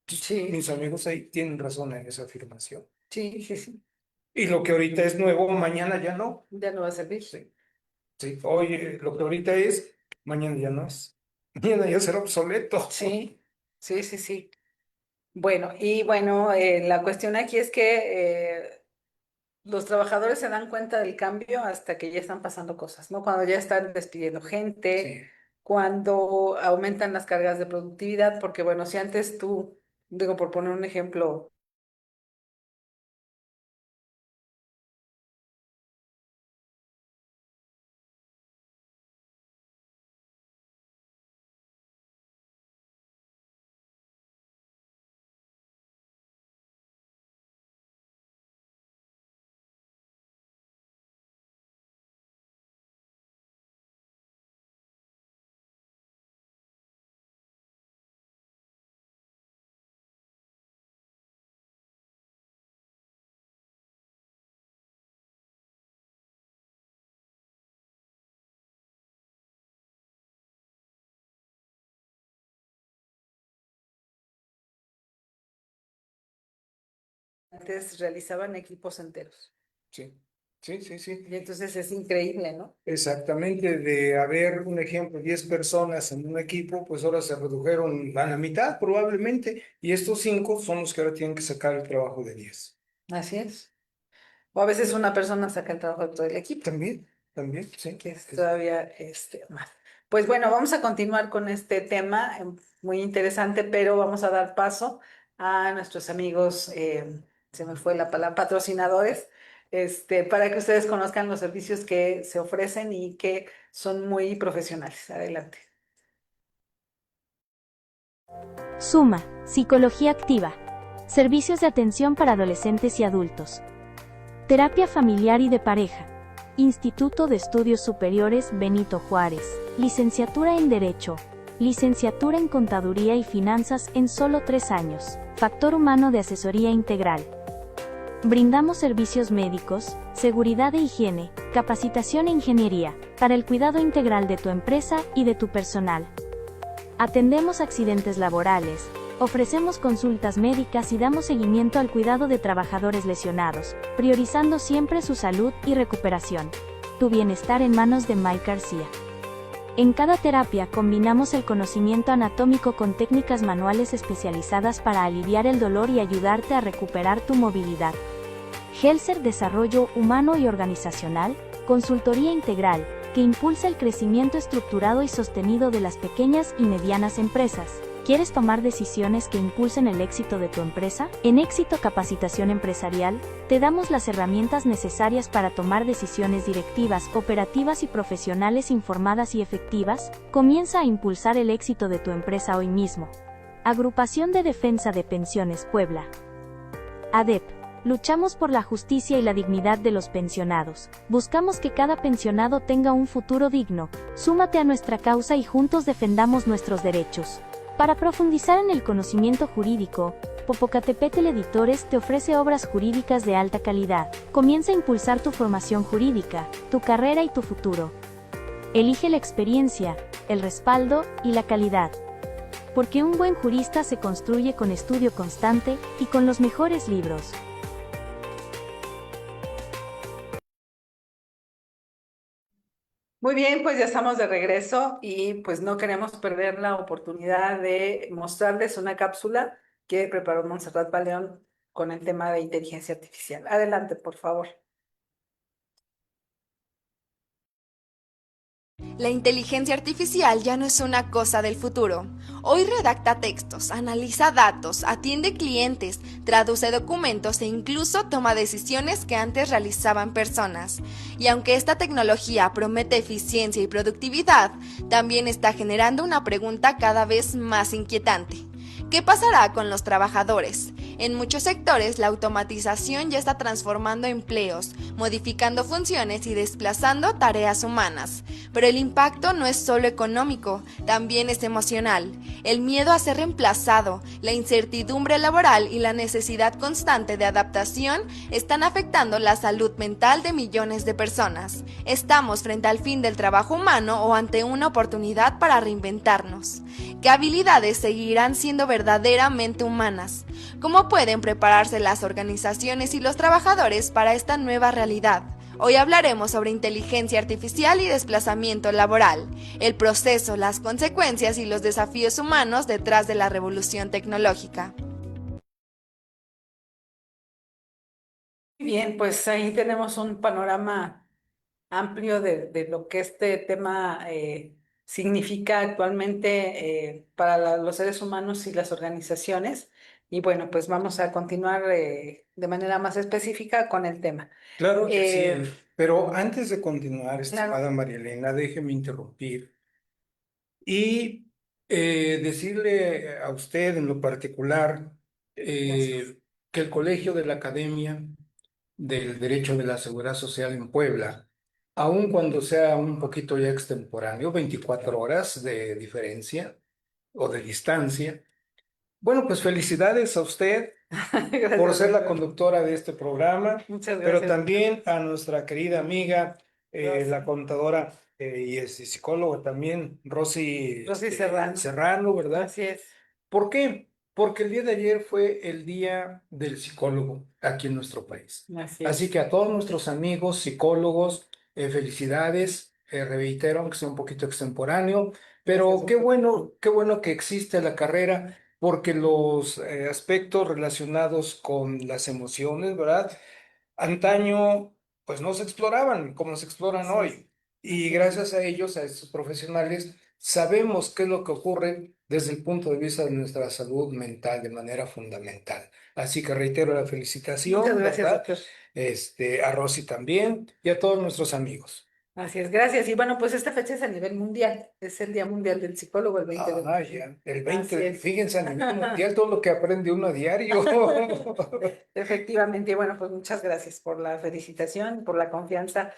Sí, Mis amigos ahí tienen razón en esa afirmación. sí, sí, sí. Y lo que ahorita es nuevo, mañana ya no. Ya no va a servir. Sí, sí. Hoy lo que ahorita es, mañana ya no es. Mañana ya será obsoleto. Sí, sí, sí, sí. Bueno, y bueno, la cuestión aquí es que los trabajadores se dan cuenta del cambio hasta que ya están pasando cosas, ¿no? Cuando ya están despidiendo gente, Sí, cuando aumentan las cargas de productividad, porque bueno, si antes tú, digo, por poner un ejemplo, antes realizaban equipos enteros. sí, sí, sí, sí. Y entonces es increíble, ¿no? Exactamente, de haber un ejemplo, 10 personas en un equipo, pues ahora se redujeron a la mitad probablemente, y estos 5 son los que ahora tienen que sacar el trabajo de 10. Así es. O a veces una persona saca el trabajo de todo el equipo, También, también, sí. que es todavía más. Pues bueno, vamos a continuar con este tema muy interesante, pero vamos a dar paso a nuestros amigos, se me fue la palabra, patrocinadores, para que ustedes conozcan los servicios que se ofrecen y que son muy profesionales. Adelante. Suma, Psicología Activa. Servicios de atención para adolescentes y adultos. Terapia familiar y de pareja. Instituto de Estudios Superiores Benito Juárez. Licenciatura en Derecho. Licenciatura en Contaduría y Finanzas en solo 3 años. Factor humano de asesoría integral. Brindamos servicios médicos, seguridad e higiene, capacitación e ingeniería, para el cuidado integral de tu empresa y de tu personal. Atendemos accidentes laborales, ofrecemos consultas médicas y damos seguimiento al cuidado de trabajadores lesionados, priorizando siempre su salud y recuperación. Tu bienestar en manos de Mike García. En cada terapia combinamos el conocimiento anatómico con técnicas manuales especializadas para aliviar el dolor y ayudarte a recuperar tu movilidad. Helser Desarrollo Humano y Organizacional, consultoría integral, que impulsa el crecimiento estructurado y sostenido de las pequeñas y medianas empresas. ¿Quieres tomar decisiones que impulsen el éxito de tu empresa? En Éxito Capacitación Empresarial, te damos las herramientas necesarias para tomar decisiones directivas, operativas y profesionales informadas y efectivas. Comienza a impulsar el éxito de tu empresa hoy mismo. Agrupación de Defensa de Pensiones Puebla. ADEP. Luchamos por la justicia y la dignidad de los pensionados. Buscamos que cada pensionado tenga un futuro digno. Súmate a nuestra causa y juntos defendamos nuestros derechos. Para profundizar en el conocimiento jurídico, Popocatépetl Editores te ofrece obras jurídicas de alta calidad. Comienza a impulsar tu formación jurídica, tu carrera y tu futuro. Elige la experiencia, el respaldo y la calidad. Porque un buen jurista se construye con estudio constante y con los mejores libros. Muy bien, pues ya estamos de regreso y pues no queremos perder la oportunidad de mostrarles una cápsula que preparó Montserrat Paleón con el tema de inteligencia artificial. Adelante, por favor. La inteligencia artificial ya no es una cosa del futuro. Hoy redacta textos, analiza datos, atiende clientes, traduce documentos e incluso toma decisiones que antes realizaban personas. Y aunque esta tecnología promete eficiencia y productividad, también está generando una pregunta cada vez más inquietante. ¿Qué pasará con los trabajadores? En muchos sectores la automatización ya está transformando empleos, modificando funciones y desplazando tareas humanas. Pero el impacto no es solo económico, también es emocional. El miedo a ser reemplazado, la incertidumbre laboral y la necesidad constante de adaptación están afectando la salud mental de millones de personas. Estamos frente al fin del trabajo humano o ante una oportunidad para reinventarnos. ¿Qué habilidades seguirán siendo verdaderamente humanas? ¿Cómo pueden prepararse las organizaciones y los trabajadores para esta nueva realidad? Hoy hablaremos sobre inteligencia artificial y desplazamiento laboral, el proceso, las consecuencias y los desafíos humanos detrás de la revolución tecnológica. Bien, pues ahí tenemos un panorama amplio de lo que este tema significa actualmente para los seres humanos y las organizaciones. Y bueno, pues vamos a continuar de manera más específica con el tema. Claro que sí, Eh, pero antes de continuar, claro, estimada María Elena, déjeme interrumpir y decirle a usted en lo particular gracias. que el Colegio de la Academia del Derecho de la Seguridad Social en Puebla, aun cuando sea un poquito ya extemporáneo, 24 horas de diferencia o de distancia, bueno, pues felicidades a usted por Gracias, ser la doctor. conductora de este programa, Muchas pero gracias, doctor. también a nuestra querida amiga, Rosy, la contadora y psicóloga también, Rosy Rosy Serrano. Serrano, ¿verdad? Así es. ¿Por qué? Porque el día de ayer fue el Día del Psicólogo aquí en nuestro país. Así Así es. que a todos nuestros amigos psicólogos, felicidades. Reitero, aunque sea un poquito extemporáneo, Gracias, pero doctor. qué bueno que existe la carrera, porque los aspectos relacionados con las emociones, ¿verdad? Antaño, pues no se exploraban como se exploran Así es. hoy. Y gracias a ellos, a estos profesionales, sabemos qué es lo que ocurre desde el punto de vista de nuestra salud mental de manera fundamental. Así que reitero la Muchas felicitación, gracias, ¿verdad? doctor. A Rosy también y a todos nuestros amigos. Así es, gracias. Y bueno, pues esta fecha es a nivel mundial, es el Día Mundial del Psicólogo, el 20 de Ah, junio. ya, el Así 20, es. fíjense a nivel mundial todo lo que aprende uno a diario. Efectivamente, y bueno, pues muchas gracias por la felicitación, por la confianza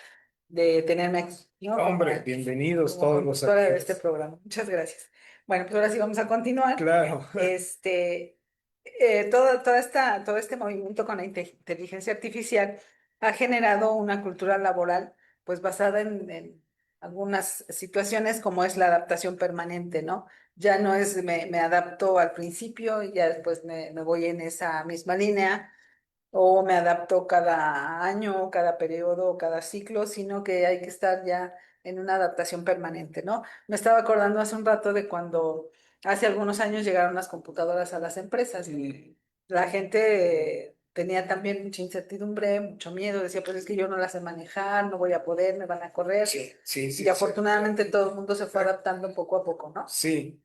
de tenerme aquí, ¿no? Hombre, bienvenidos Como todos los conductora de este actores. programa. Muchas gracias. Bueno, pues ahora sí vamos a continuar. Claro, Este, todo este movimiento con la inteligencia artificial ha generado una cultura laboral, pues basada en algunas situaciones como es la adaptación permanente, ¿no? Ya no es me adapto al principio y ya después me voy en esa misma línea o me adapto cada año, cada periodo, cada ciclo, sino que hay que estar ya en una adaptación permanente, ¿no? Me estaba acordando hace un rato de cuando hace algunos años llegaron las computadoras a las empresas y la gente tenía también mucha incertidumbre, mucho miedo, decía, pues es que yo no las sé manejar, no voy a poder, me van a correr. sí, sí, Y sí, sí. afortunadamente todo el mundo se fue adaptando poco a poco, ¿no? Sí,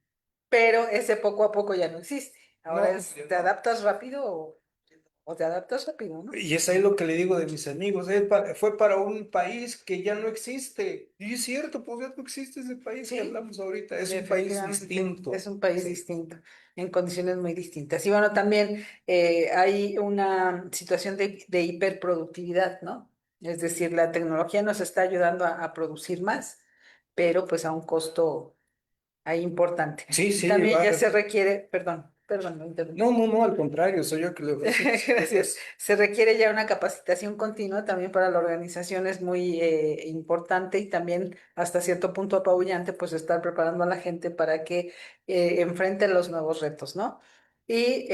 Pero ese poco a poco ya no existe. Ahora no, es, ¿te adaptas rápido o te adaptas rápido, ¿no? y es ahí lo que le digo de mis amigos, fue para un país que ya no existe. Y es cierto, pues ya no existe ese país que Sí, hablamos ahorita, es un país efectivamente, es distinto. un país Sí, distinto, en condiciones muy distintas. Y bueno, también hay una situación de hiperproductividad, ¿no? Es decir, la tecnología nos está ayudando a producir más, pero pues a un costo ahí importante. sí, Y sí, también ya se requiere, perdón, me interrumpí. no, no, no, al contrario, soy yo que le ofrezco las Gracias. excusas. Se requiere ya una capacitación continua también para la organización es muy importante y también hasta cierto punto apabullante pues estar preparando a la gente para que enfrente los nuevos retos, ¿no? Y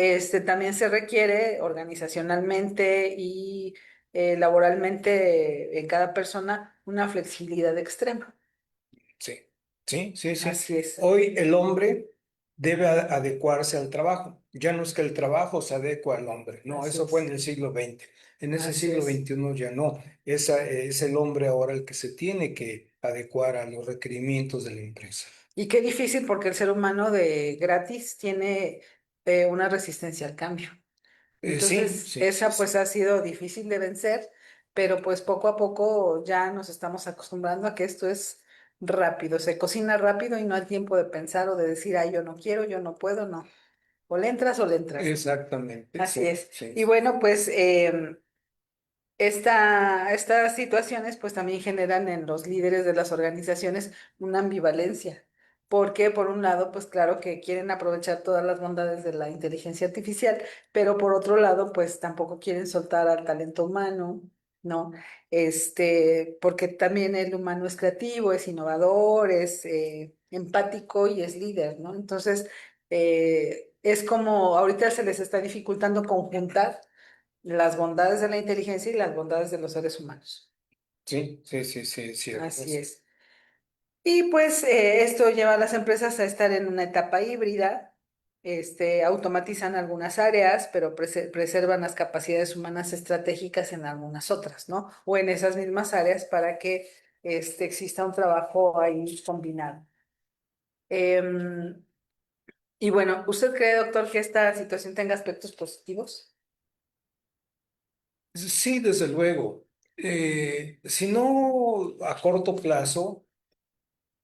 también se requiere organizacionalmente y laboralmente en cada persona una flexibilidad extrema. Sí, sí, sí, sí. Así es, Hoy el hombre debe adecuarse al trabajo. Ya no es que el trabajo se adecua al hombre, no, así eso fue es, en el siglo XX. En ese así siglo es. XXI ya no. Es el hombre ahora el que se tiene que adecuar a los requerimientos de la empresa. Y qué difícil porque el ser humano de gratis tiene una resistencia al cambio. Sí, Entonces, sí, sí, esa pues sí. ha sido difícil de vencer, pero pues poco a poco ya nos estamos acostumbrando a que esto es rápido, se cocina rápido y no hay tiempo de pensar o de decir, ay, yo no quiero, yo no puedo, no. O le entras o le entras. Exactamente, Así sí, es. sí. Y bueno, pues estas situaciones pues también generan en los líderes de las organizaciones una ambivalencia, porque por un lado pues claro que quieren aprovechar todas las bondades de la inteligencia artificial, pero por otro lado pues tampoco quieren soltar al talento humano, ¿no? Porque también el humano es creativo, es innovador, es empático y es líder, ¿no? Entonces es como ahorita se les está dificultando conjuntar las bondades de la inteligencia y las bondades de los seres humanos. Sí, sí, sí, sí, cierto. Así es. Y pues esto lleva a las empresas a estar en una etapa híbrida, automatizan algunas áreas, pero preservan las capacidades humanas estratégicas en algunas otras, ¿no? O en esas mismas áreas para que exista un trabajo ahí combinado. Em, y bueno, ¿usted cree, doctor, que esta situación tenga aspectos positivos? Sí, desde luego. Si no a corto plazo,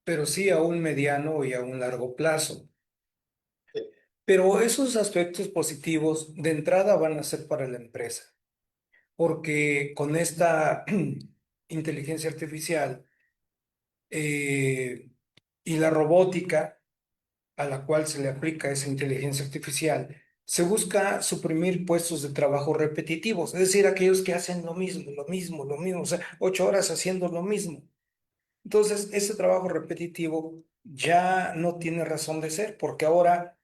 pero sí a un mediano y a un largo plazo. Pero esos aspectos positivos de entrada van a ser para la empresa, porque con esta inteligencia artificial eh, y la robótica a la cual se le aplica esa inteligencia artificial, se busca suprimir puestos de trabajo repetitivos, es decir, aquellos que hacen lo mismo, lo mismo, lo mismo, o sea, 8 horas haciendo lo mismo. Entonces, ese trabajo repetitivo ya no tiene razón de ser, porque ahora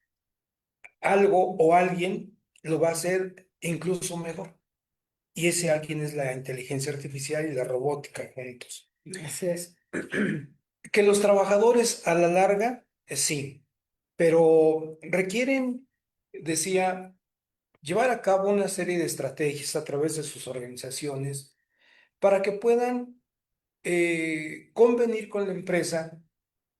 algo o alguien lo va a hacer incluso mejor. Y ese alguien es la inteligencia artificial y la robótica juntos. Así es. Que los trabajadores a la larga, sí, pero requieren, decía, llevar a cabo una serie de estrategias a través de sus organizaciones para que puedan convenir con la empresa,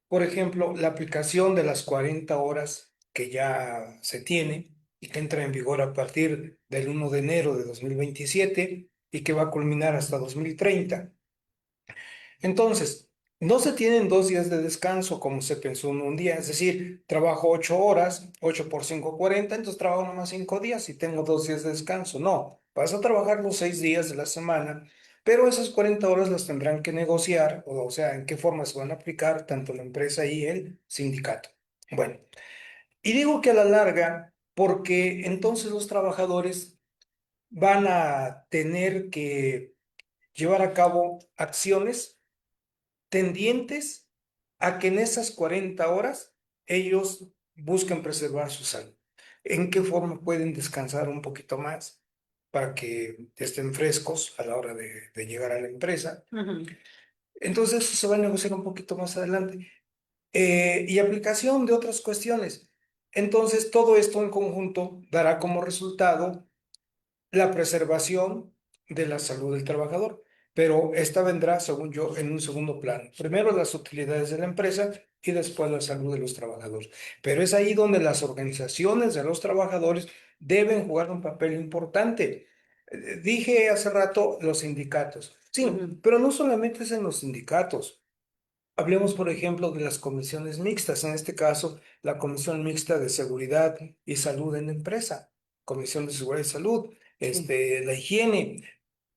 por ejemplo, la aplicación de las 40 horas que ya se tiene y que entra en vigor a partir del 1 de enero de 2027 y que va a culminar hasta 2030. Entonces, no se tienen 2 días de descanso como se pensó en un día, es decir, trabajo 8 horas, 8 por 5, 40, entonces trabajo nomás 5 días y tengo 2 días de descanso. No, vas a trabajar los 6 días de la semana, pero esas 40 horas las tendrán que negociar, o sea, en qué forma se van a aplicar tanto la empresa y el sindicato. Bueno, y digo que a la larga, porque entonces los trabajadores van a tener que llevar a cabo acciones tendientes a que en esas 40 horas ellos busquen preservar su salud. ¿En qué forma pueden descansar un poquito más para que estén frescos a la hora de llegar a la empresa? Ujú. Entonces eso se va a negociar un poquito más adelante. Y aplicación de otras cuestiones. Entonces todo esto en conjunto dará como resultado la preservación de la salud del trabajador, pero esta vendrá, según yo, en un segundo plano. Primero las utilidades de la empresa y después la salud de los trabajadores. Pero es ahí donde las organizaciones de los trabajadores deben jugar un papel importante. Dije hace rato los sindicatos. Sí, Ujú. pero no solamente es en los sindicatos. Hablemos, por ejemplo, de las comisiones mixtas, en este caso, la Comisión Mixta de Seguridad y Salud en la empresa, Comisión de Seguridad y Salud, Sí. la higiene,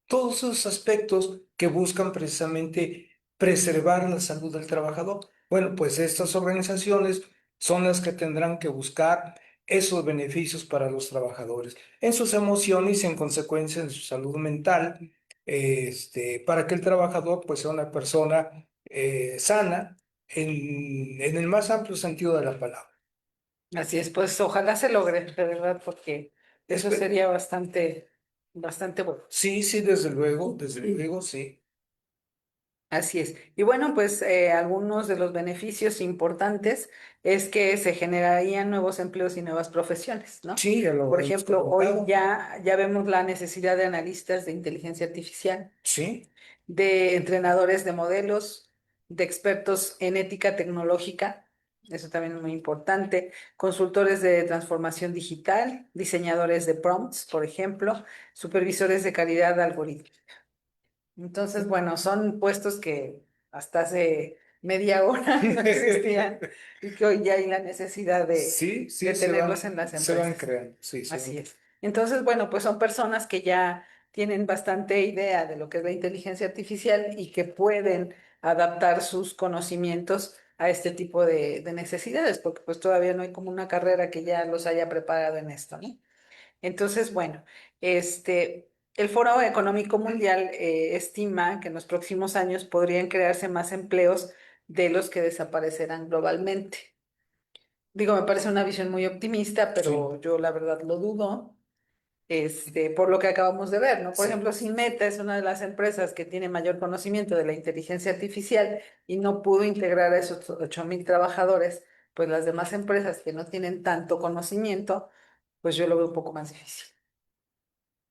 todos esos aspectos que buscan precisamente preservar la salud del trabajador. Bueno, pues estas organizaciones son las que tendrán que buscar esos beneficios para los trabajadores, en sus emociones y en consecuencia en su salud mental, para que el trabajador pues sea una persona sana en el más amplio sentido de la palabra. Así es, pues ojalá se logre, de verdad, porque eso Espe- sería bastante, bastante bueno. sí, sí, desde luego, sí. Así es. Y bueno, pues algunos de los beneficios importantes es que se generarían nuevos empleos y nuevas profesiones, ¿no? Sí, ya lo Por hemos ejemplo, hoy comentado. ya vemos la necesidad de analistas de inteligencia artificial, Sí, de entrenadores de modelos, de expertos en ética tecnológica, eso también es muy importante, consultores de transformación digital, diseñadores de prompts, por ejemplo, supervisores de calidad de algoritmos. Entonces, bueno, son puestos que hasta hace media hora no existían y que hoy ya hay la necesidad sí, de sí, tenerlos en las se van empresas. creando, sí, se Así van. es. Entonces, bueno, pues son personas que ya tienen bastante idea de lo que es la inteligencia artificial y que pueden adaptar sus conocimientos a este tipo de necesidades, porque pues todavía no hay como una carrera que ya los haya preparado en esto, ¿no? Entonces, bueno, el Foro Económico Mundial estima que en los próximos años podrían crearse más empleos de los que desaparecerán globalmente. Digo, me parece una visión muy optimista, Sí, pero yo la verdad lo dudo, por lo que acabamos de ver, ¿no? Por sí. ejemplo, Sinmeta es una de las empresas que tiene mayor conocimiento de la inteligencia artificial y no pudo integrar a esos 8,000 trabajadores, pues las demás empresas que no tienen tanto conocimiento, pues yo lo veo un poco más difícil.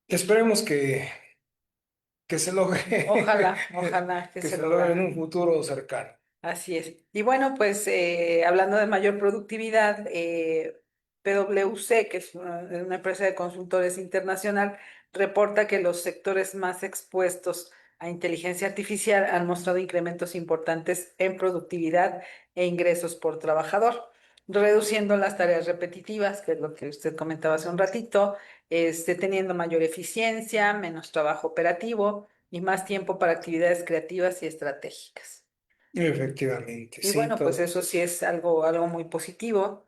Esperemos que se logre, Ojalá, ojalá que que se se logre en lograra. un futuro cercano. Así es. Y bueno, pues hablando de mayor productividad, PwC, que es una empresa de consultores internacional, reporta que los sectores más expuestos a inteligencia artificial han mostrado incrementos importantes en productividad e ingresos por trabajador, reduciendo las tareas repetitivas, que es lo que usted comentaba hace un ratito, teniendo mayor eficiencia, menos trabajo operativo y más tiempo para actividades creativas y estratégicas. Efectivamente, Y sí, bueno, pues todo. eso sí es algo muy positivo.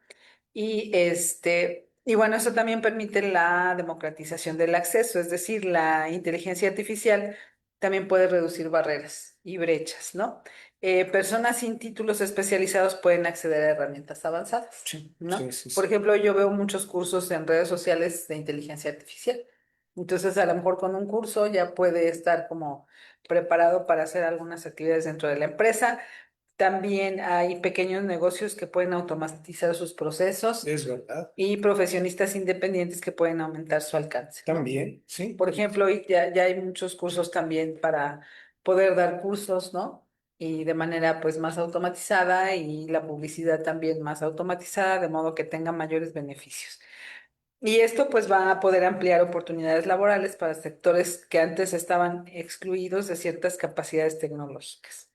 Y bueno, eso también permite la democratización del acceso, es decir, la inteligencia artificial también puede reducir barreras y brechas, ¿no? Personas sin títulos especializados pueden acceder a herramientas avanzadas, Sí, ¿no? sí, sí, Por sí. ejemplo, yo veo muchos cursos en redes sociales de inteligencia artificial. Entonces, a lo mejor con un curso ya puede estar como preparado para hacer algunas actividades dentro de la empresa. También hay pequeños negocios que pueden automatizar sus procesos Es verdad. y profesionistas independientes que pueden aumentar su alcance, ¿no? También, sí. Por ejemplo, hoy ya hay muchos cursos también para poder dar cursos, ¿no? Y de manera pues más automatizada y la publicidad también más automatizada, de modo que tenga mayores beneficios. Y esto pues va a poder ampliar oportunidades laborales para sectores que antes estaban excluidos de ciertas capacidades tecnológicas.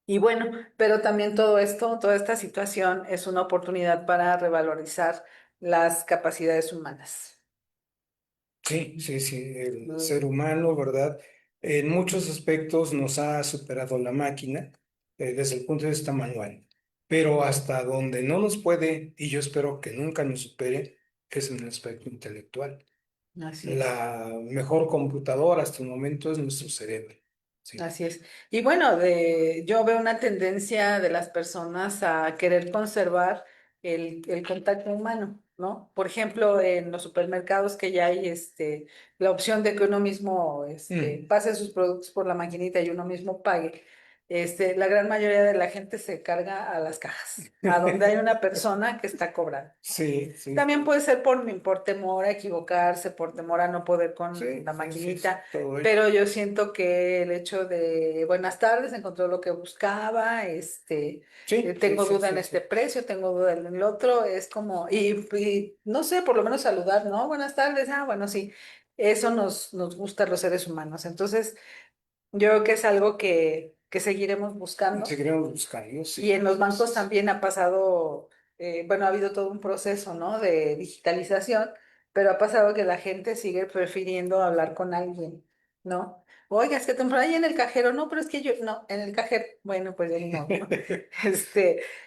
Y bueno, pero también todo esto, toda esta situación es una oportunidad para revalorizar las capacidades humanas. Sí, sí, sí, el ser humano, ¿verdad? En muchos aspectos nos ha superado la máquina desde el punto de vista manual, pero hasta donde no nos puede, y yo espero que nunca nos supere, es en el aspecto intelectual. Así es. La mejor computadora hasta el momento es nuestro cerebro. Sí. Así es. Y bueno, yo veo una tendencia de las personas a querer conservar el contacto humano, ¿no? Por ejemplo, en los supermercados que ya hay la opción de que uno mismo Mm. pase sus productos por la maquinita y uno mismo pague. La gran mayoría de la gente se carga a las cajas, a donde hay una persona que está cobrando. Sí, sí, También puede ser por temor a equivocarse, por temor a no poder con sí, la sí, sí, sí, maquinita, todo ello. pero yo siento que el hecho de buenas tardes, encontró lo que buscaba, Sí, sí, tengo sí, duda en sí, este sí. precio, tengo duda en el otro, es como, y no sé, por lo menos saludar, ¿no? Buenas tardes, bueno, sí, eso nos gusta a los seres humanos. Entonces, yo creo que es algo que seguiremos buscando. Seguiremos buscando, Y sí. en los bancos también ha pasado, bueno, ha habido todo un proceso, ¿no? De digitalización, pero ha pasado que la gente sigue prefiriendo hablar con alguien, ¿no? Oiga, es que temprano ahí en el cajero, no, pero es que yo, no, en el cajero, bueno, pues ahí no.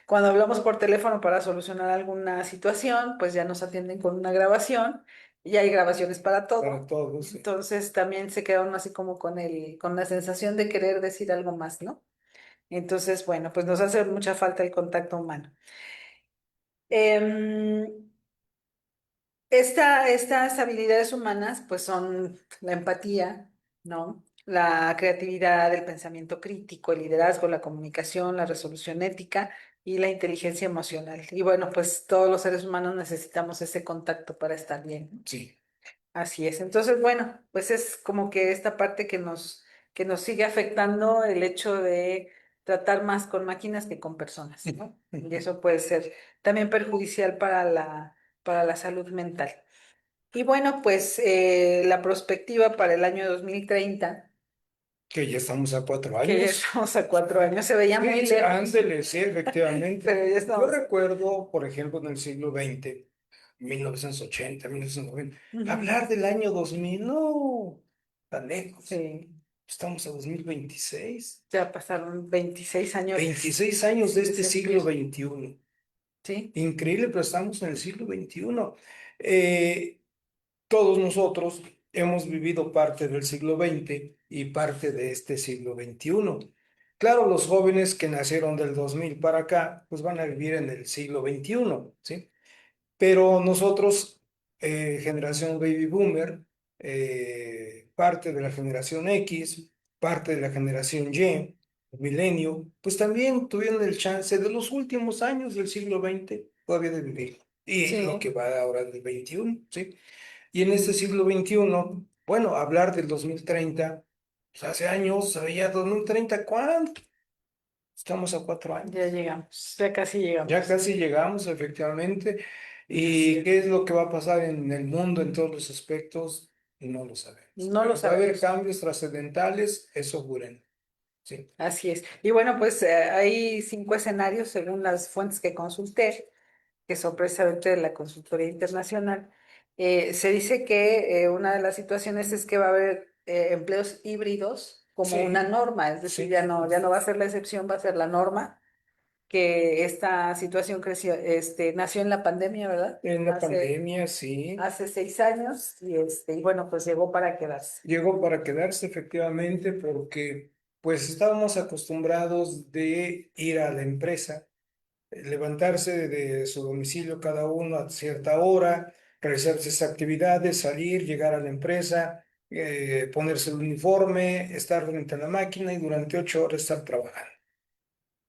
Cuando hablamos por teléfono para solucionar alguna situación, pues ya nos atienden con una grabación, y hay grabaciones para Para todo. todos, sí. Entonces también se queda uno así como con la sensación de querer decir algo más, ¿no? Entonces, bueno, pues nos hace mucha falta el contacto humano. Em, estas habilidades humanas, pues son la empatía, ¿no? La creatividad, el pensamiento crítico, el liderazgo, la comunicación, la resolución ética y la inteligencia emocional. Y bueno, pues todos los seres humanos necesitamos ese contacto para estar bien, ¿no? Sí. Así es. Entonces, bueno, pues es como que esta parte que nos sigue afectando el hecho de tratar más con máquinas que con personas, ¿no? Y eso puede ser también perjudicial para la salud mental. Y bueno, pues la perspectiva para el año 2030, Que ya estamos a cuatro que ya años. estamos a 4 años, se veía muy Sí, sí, lejos, ándele, sí, efectivamente. pero ya Yo estamos. recuerdo, por ejemplo, en el siglo XX, 1980, 1990, Ujú. hablar del año 2000, no, tan lejos. Sí, Estamos a 2026, ya pasaron 26 años. 26 años de Sí, este se siglo pierde. XXI. Sí, Increíble, pero estamos en el siglo XXI. Eh, Todos nosotros hemos vivido parte del siglo XX y parte de este siglo XXI. Claro, los jóvenes que nacieron del 2000 para acá, pues van a vivir en el siglo XXI, ¿sí? Pero nosotros, generación baby boomer, parte de la generación X, parte de la generación Y, milenio, pues también tuvieron el chance de los últimos años del siglo XX todavía de vivir. Y lo que sí, va ahora del XXI, ¿sí? Y en este siglo XXI, bueno, hablar del 2030, pues hace años, ya 2030, ¿cuánto? Estamos a 4 años. ya llegamos, ya casi Ya llegamos. casi llegamos, efectivamente. Así ¿Y es. qué es lo que va a pasar en el mundo en todos los aspectos? No lo sabemos. No lo Pero va a haber sabemos. cambios trascendentales, eso juren. Sí. Así es. Y bueno, pues hay 5 escenarios según las fuentes que consulté, que son precisamente de la consultoría internacional. Se dice que una de las situaciones es que va a haber empleos híbridos como una Sí, norma, es decir, sí. ya no va a ser la excepción, va a ser la norma, que esta situación nació en la pandemia, ¿verdad? En la pandemia, sí. Hace 6 años y bueno, pues llegó para quedarse. Llegó para quedarse, efectivamente, porque pues estábamos acostumbrados de ir a la empresa, levantarse de su domicilio cada uno a cierta hora, realizar sus actividades, salir, llegar a la empresa, ponerse el uniforme, estar frente a la máquina y durante 8 horas estar trabajando.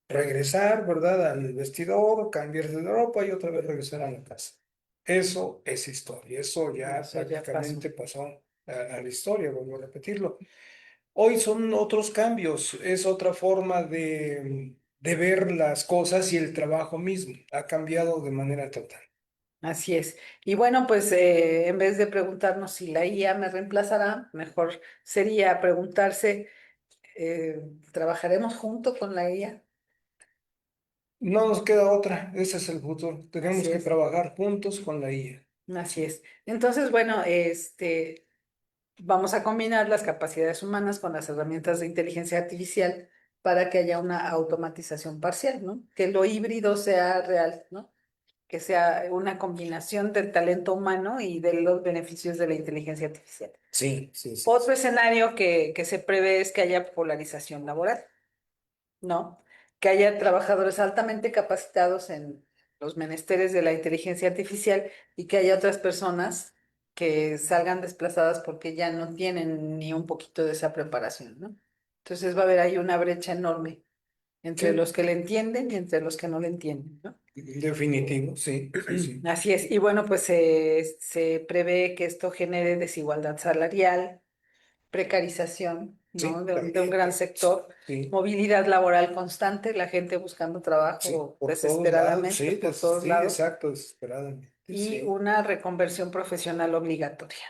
Regresar, ¿verdad? Al vestidor, cambiarse de ropa y otra vez regresar a la casa. Eso es historia, eso ya Eso ya pasó. prácticamente pasó a la historia, vuelvo a repetirlo. Hoy son otros cambios, es otra forma de ver las cosas y el trabajo mismo ha cambiado de manera total. Así es. Y bueno, pues en vez de preguntarnos si la IA me reemplazará, mejor sería preguntarse, ¿trabajaremos junto con la IA? No nos queda otra, ese es el futuro. Tenemos Así que es, trabajar juntos con la IA. así es. Entonces, bueno, vamos a combinar las capacidades humanas con las herramientas de inteligencia artificial para que haya una automatización parcial, ¿no? Que lo híbrido sea real, ¿no? Que sea una combinación del talento humano y de los beneficios de la inteligencia artificial. Sí, sí, sí. Otro escenario que se prevé es que haya polarización laboral, ¿no? Que haya trabajadores altamente capacitados en los menesteres de la inteligencia artificial y que haya otras personas que salgan desplazadas porque ya no tienen ni un poquito de esa preparación, ¿no? Entonces va a haber ahí una brecha enorme entre Sí, los que le entienden y entre los que no le entienden, ¿no? definitivo, sí, sí, sí. Así es. Y bueno, pues se prevé que esto genere desigualdad salarial, precarización, ¿no? Sí, De un también. gran sector, Sí, movilidad laboral constante, la gente buscando sí, trabajo por todos lados, desesperadamente sí, por todos sí, lados exacto, desesperadamente, y sí. una reconversión profesional obligatoria.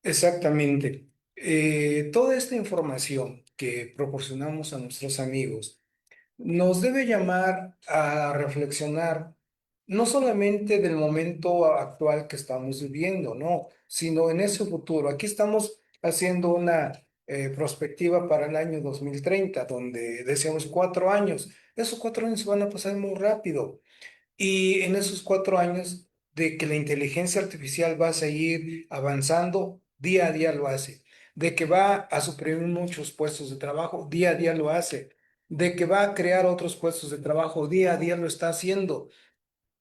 Exactamente. Toda esta información que proporcionamos a nuestros amigos nos debe llamar a reflexionar no solamente del momento actual que estamos viviendo, no, sino en ese futuro. Aquí estamos haciendo una prospectiva para el año 2030, donde decíamos 4 años. Esos 4 años se van a pasar muy rápido. Y en esos 4 años de que la inteligencia artificial va a seguir avanzando, día a día lo hace. De que va a suprimir muchos puestos de trabajo, día a día lo hace. De que va a crear otros puestos de trabajo, día a día lo está haciendo.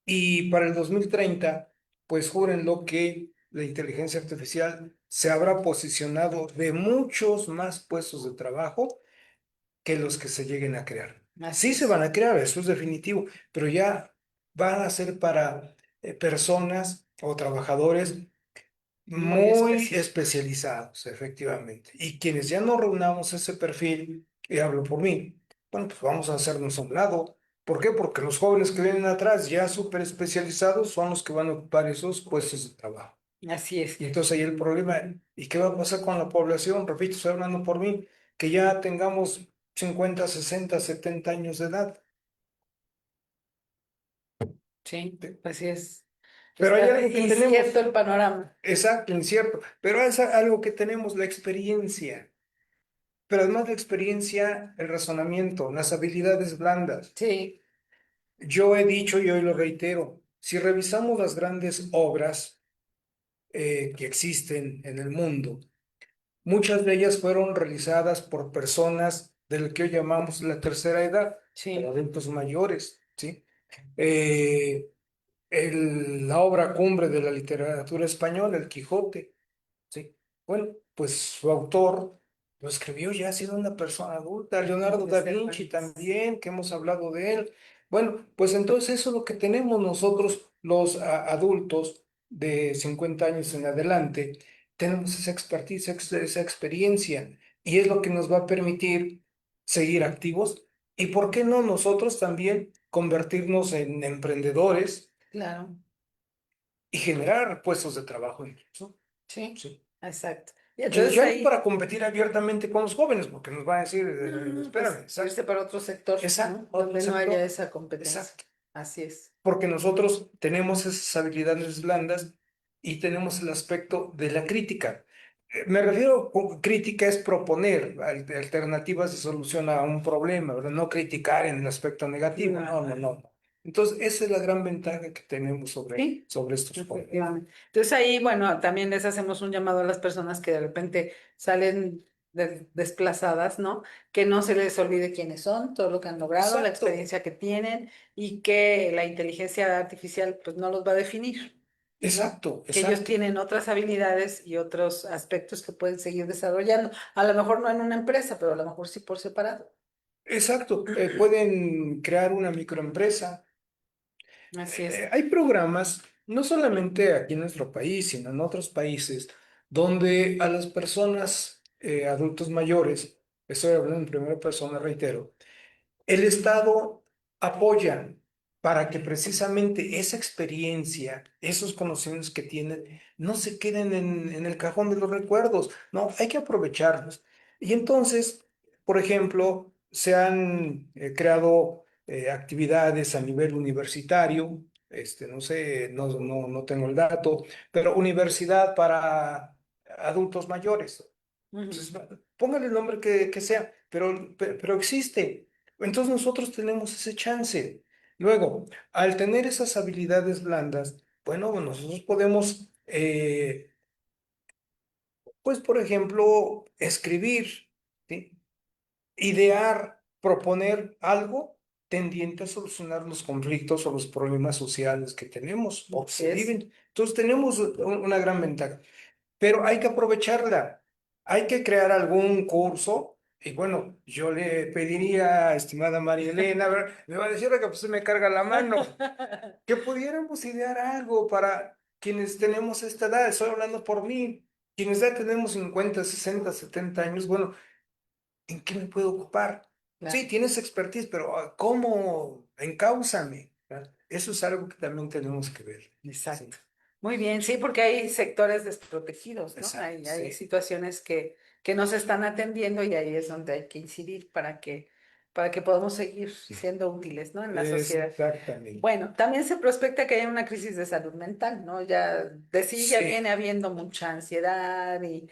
Y para el 2030, pues júrenlo que la inteligencia artificial se habrá posicionado de muchos más puestos de trabajo que los que se lleguen a crear. Así Sí se es. van a crear, eso es definitivo, pero ya van a ser para personas o trabajadores Muy muy específico. especializados, efectivamente. Y quienes ya no reunamos ese perfil, y hablo por mí, bueno, pues vamos a hacernos a un lado. ¿Por qué? Porque los jóvenes que vienen atrás, ya súper especializados, son los que van a ocupar esos puestos de trabajo. Así es. Y entonces ahí el problema, ¿y qué va a pasar con la población? Repito, estoy hablando por mí, que ya tengamos 50, 60, 70 años de edad. Sí, ¿Sí? así es. Pero hay Está algo que incierto tenemos, el panorama. exacto, incierto, pero es algo que tenemos, la experiencia, pero además la experiencia, el razonamiento, las habilidades blandas. Sí, Yo he dicho y hoy lo reitero, si revisamos las grandes obras que existen en el mundo, muchas de ellas fueron realizadas por personas del que hoy llamamos la tercera edad, sí, adultos mayores, ¿sí? Eh, la obra cumbre de la literatura española, El Quijote, ¿sí? Bueno, pues su autor lo escribió ya siendo una persona adulta, Leonardo de da Vinci Cervantes. también, que hemos hablado de él. Bueno, pues entonces eso es lo que tenemos nosotros los adultos de 50 años en adelante, tenemos esa expertise, esa experiencia, y es lo que nos va a permitir seguir activos y, ¿por qué no nosotros también convertirnos en emprendedores Claro, y generar puestos de trabajo incluso? sí, Sí. exacto. Y Ya, entonces ya no ahí para competir abiertamente con los jóvenes, porque nos va a decir, espérame, pues irse exacto, para otro sector, exacto, ¿no? otro Donde no haya sector, esa competencia. exacto, Así es. porque nosotros tenemos esas habilidades blandas y tenemos el aspecto de la crítica. Me refiero, con crítica es proponer alternativas de solución a un problema, ¿verdad? No criticar en el aspecto negativo, no, no, no. Entonces, esa es la gran ventaja que tenemos Sí, sobre estos jóvenes. efectivamente. Entonces ahí, bueno, también les hacemos un llamado a las personas que de repente salen desplazadas, ¿no? Que no se les olvide quiénes son, todo lo que han logrado, la Exacto, experiencia que tienen y que la inteligencia artificial pues no los va a definir, ¿no? exacto, Que ellos exacto. tienen otras habilidades y otros aspectos que pueden seguir desarrollando. A lo mejor no en una empresa, pero a lo mejor sí por separado. Exacto, pueden crear una microempresa. Así es. Hay programas, no solamente aquí en nuestro país, sino en otros países, donde a las personas adultos mayores, estoy hablando en primera persona, reitero, el Estado apoya para que precisamente esa experiencia, esos conocimientos que tienen, no se queden en el cajón de los recuerdos. No, hay que aprovecharlos. Y entonces, por ejemplo, se han creado actividades a nivel universitario, no sé, no tengo el dato, pero universidad para adultos mayores. Ujú. Entonces, póngale el nombre que sea, pero existe. Entonces nosotros tenemos ese chance. Luego, al tener esas habilidades blandas, bueno, nosotros podemos, pues, por ejemplo, escribir, ¿sí? Idear, proponer algo tendiente a solucionar los conflictos o los problemas sociales que tenemos o que Así se es. viven. Entonces tenemos una gran ventaja, pero hay que aprovecharla. Hay que crear algún curso. Y bueno, yo le pediría, estimada María Elena, a ver, me va a decir que pues se me carga la mano, que pudiéramos idear algo para quienes tenemos esta edad. Estoy hablando por mí. Quienes ya tenemos 50, 60, 70 años, bueno, ¿en qué me puedo ocupar? Sí, Claro. tienes expertise, pero ¿cómo? Encáusame, ¿verdad? Eso es algo que también tenemos que ver. Exacto. Sí, Muy bien, sí, porque hay sectores desprotegidos, ¿no? exacto, Hay sí. situaciones que no se están atendiendo y ahí es donde hay que incidir para que podamos seguir siendo útiles, ¿no? En la sociedad. Exactamente. Bueno, también se prospecta que haya una crisis de salud mental, ¿no? Ya de sí ya Sí. viene habiendo mucha ansiedad y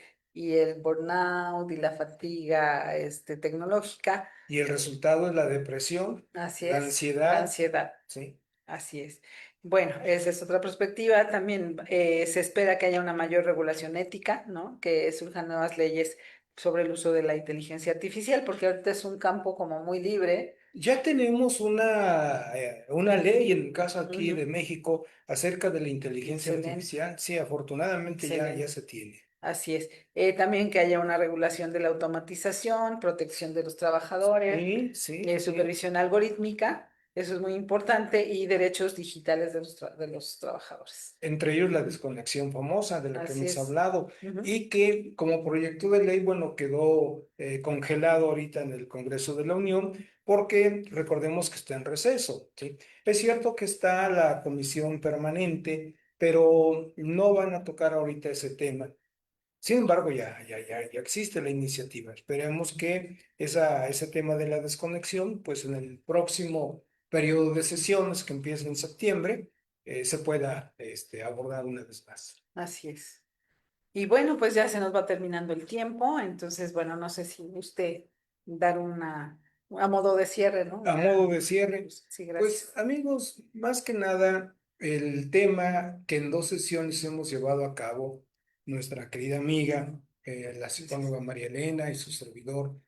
el burnout y la fatiga tecnológica. Y el resultado es la depresión, Así la es, la ansiedad, ansiedad. sí. Así es. Bueno, esa es otra perspectiva. También se espera que haya una mayor regulación ética, ¿no? Que surjan nuevas leyes sobre el uso de la inteligencia artificial, porque ahorita es un campo como muy libre. Ya tenemos una ley en el caso aquí de Ujú. México acerca de la inteligencia Excelente, artificial. Sí, afortunadamente ya excelente. se tiene. Así es. También que haya una regulación de la automatización, protección de los trabajadores, Sí, sí, sí. supervisión algorítmica, eso es muy importante, y derechos digitales de de los trabajadores. Entre ellos la desconexión famosa de la que Así hemos es. hablado Ujú. y que como proyecto de ley, bueno, quedó congelado ahorita en el Congreso de la Unión porque recordemos que está en receso, ¿sí? Es cierto que está la comisión permanente, pero no van a tocar ahorita ese tema. Sin embargo, ya existe la iniciativa. Esperemos que ese tema de la desconexión, pues en el próximo periodo de sesiones que empieza en septiembre, se pueda abordar una vez más. Así es. Y bueno, pues ya se nos va terminando el tiempo, entonces, bueno, no sé si guste dar a modo de cierre, ¿no? A Ya, modo de cierre, pues, sí, pues gracias. amigos, más que nada, el tema que en 2 sesiones hemos llevado a cabo, nuestra querida amiga, la psicóloga María Elena y su servidor,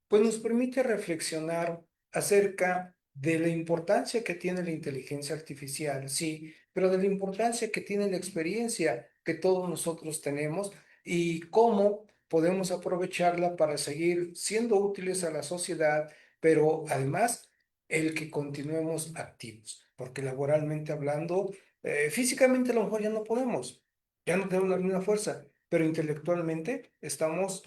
pues nos permite reflexionar acerca de la importancia que tiene la inteligencia artificial, sí, pero de la importancia que tiene la experiencia que todos nosotros tenemos y cómo podemos aprovecharla para seguir siendo útiles a la sociedad, pero además el que continuemos activos, porque laboralmente hablando, físicamente a lo mejor ya no podemos, ya no tenemos la misma fuerza, pero intelectualmente estamos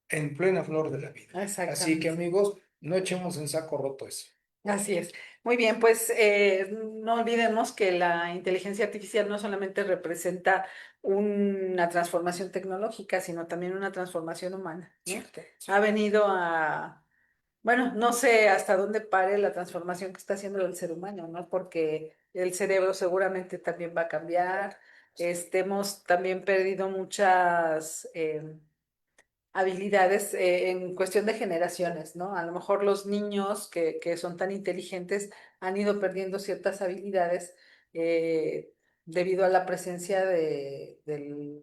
en plena flor de la vida. Así que Exactamente. amigos, no echemos en saco roto eso. Así es. Muy bien, pues no olvidemos que la inteligencia artificial no solamente representa una transformación tecnológica, sino también una transformación humana, ¿no? Cierto. Ha venido a, bueno, no sé hasta dónde pare la transformación que está haciendo el ser humano, ¿no? Porque el cerebro seguramente también va a cambiar. Hemos también perdido muchas habilidades en cuestión de generaciones, ¿no? A lo mejor los niños que son tan inteligentes han ido perdiendo ciertas habilidades debido a la presencia de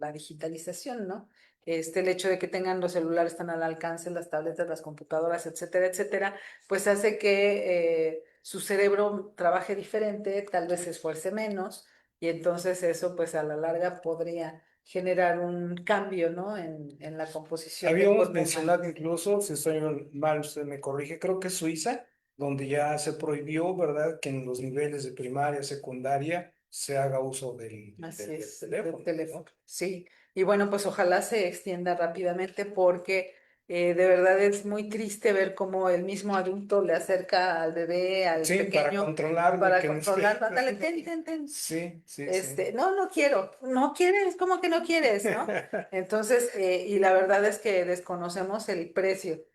la digitalización, ¿no? El hecho de que tengan los celulares tan al alcance, las tabletas, las computadoras, etcétera, etcétera, pues hace que su cerebro trabaje diferente, tal vez se esfuerce menos, y entonces eso, pues a la larga podría generar un cambio, ¿no? En la composición del Habíamos cuerpo humano. mencionado incluso, si estoy mal, usted me corrige, creo que es Suiza, donde ya se prohibió, ¿verdad?, que en los niveles de primaria, secundaria, se haga uso del Así es, del teléfono, teléfono. ¿no? Sí, Y bueno, pues ojalá se extienda rápidamente porque de verdad es muy triste ver cómo el mismo adulto le acerca al bebé, al Sí, para pequeño, controlarlo y para que no esté. controlarlo. Ándale, ten, ten, ten. Sí, sí, sí. No, no quiero, no quieres, ¿cómo que no quieres, no? Entonces, y la verdad es que desconocemos el precio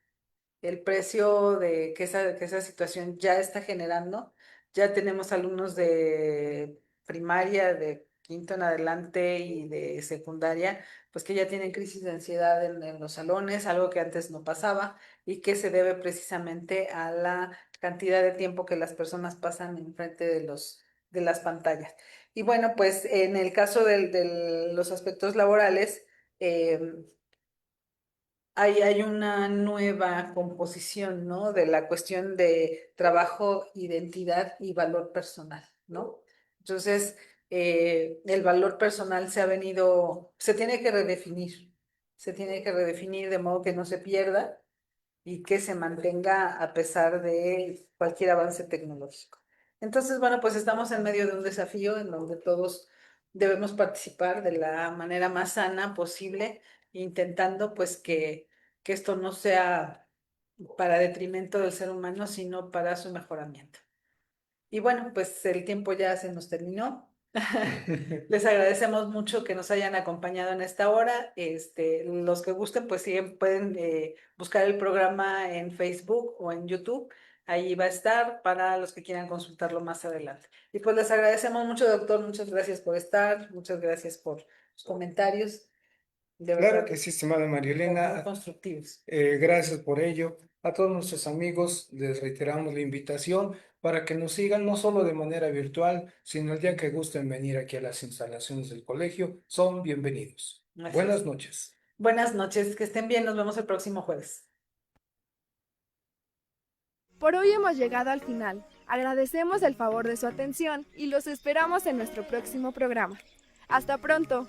de que esa situación ya está generando. Ya tenemos alumnos de primaria, de quinto en adelante y de secundaria, pues que ya tienen crisis de ansiedad en los salones, algo que antes no pasaba y que se debe precisamente a la cantidad de tiempo que las personas pasan enfrente de las pantallas. Y bueno, pues en el caso de los aspectos laborales, em, hay una nueva composición, ¿no? De la cuestión de trabajo, identidad y valor personal, ¿no? Entonces, el valor personal se se tiene que redefinir de modo que no se pierda y que se mantenga a pesar de cualquier avance tecnológico. Entonces, bueno, pues estamos en medio de un desafío en donde todos debemos participar de la manera más sana posible, intentando pues que esto no sea para detrimento del ser humano, sino para su mejoramiento. Y bueno, pues el tiempo ya se nos terminó. Les agradecemos mucho que nos hayan acompañado en esta hora. Los que gusten, pues siguen, pueden buscar el programa en Facebook o en YouTube. Ahí va a estar para los que quieran consultarlo más adelante. Y pues les agradecemos mucho, doctor. Muchas gracias por estar. Muchas gracias por sus comentarios. De Claro verdad, que sí, estimada María muy Elena. constructivos. Gracias por ello. A todos nuestros amigos les reiteramos la invitación para que nos sigan no solo de manera virtual, sino el día que gusten venir aquí a las instalaciones del colegio, son bienvenidos. Así Buenas es. noches. Buenas noches, que estén bien. Nos vemos el próximo jueves. Por hoy hemos llegado al final. Agradecemos el favor de su atención y los esperamos en nuestro próximo programa. Hasta pronto.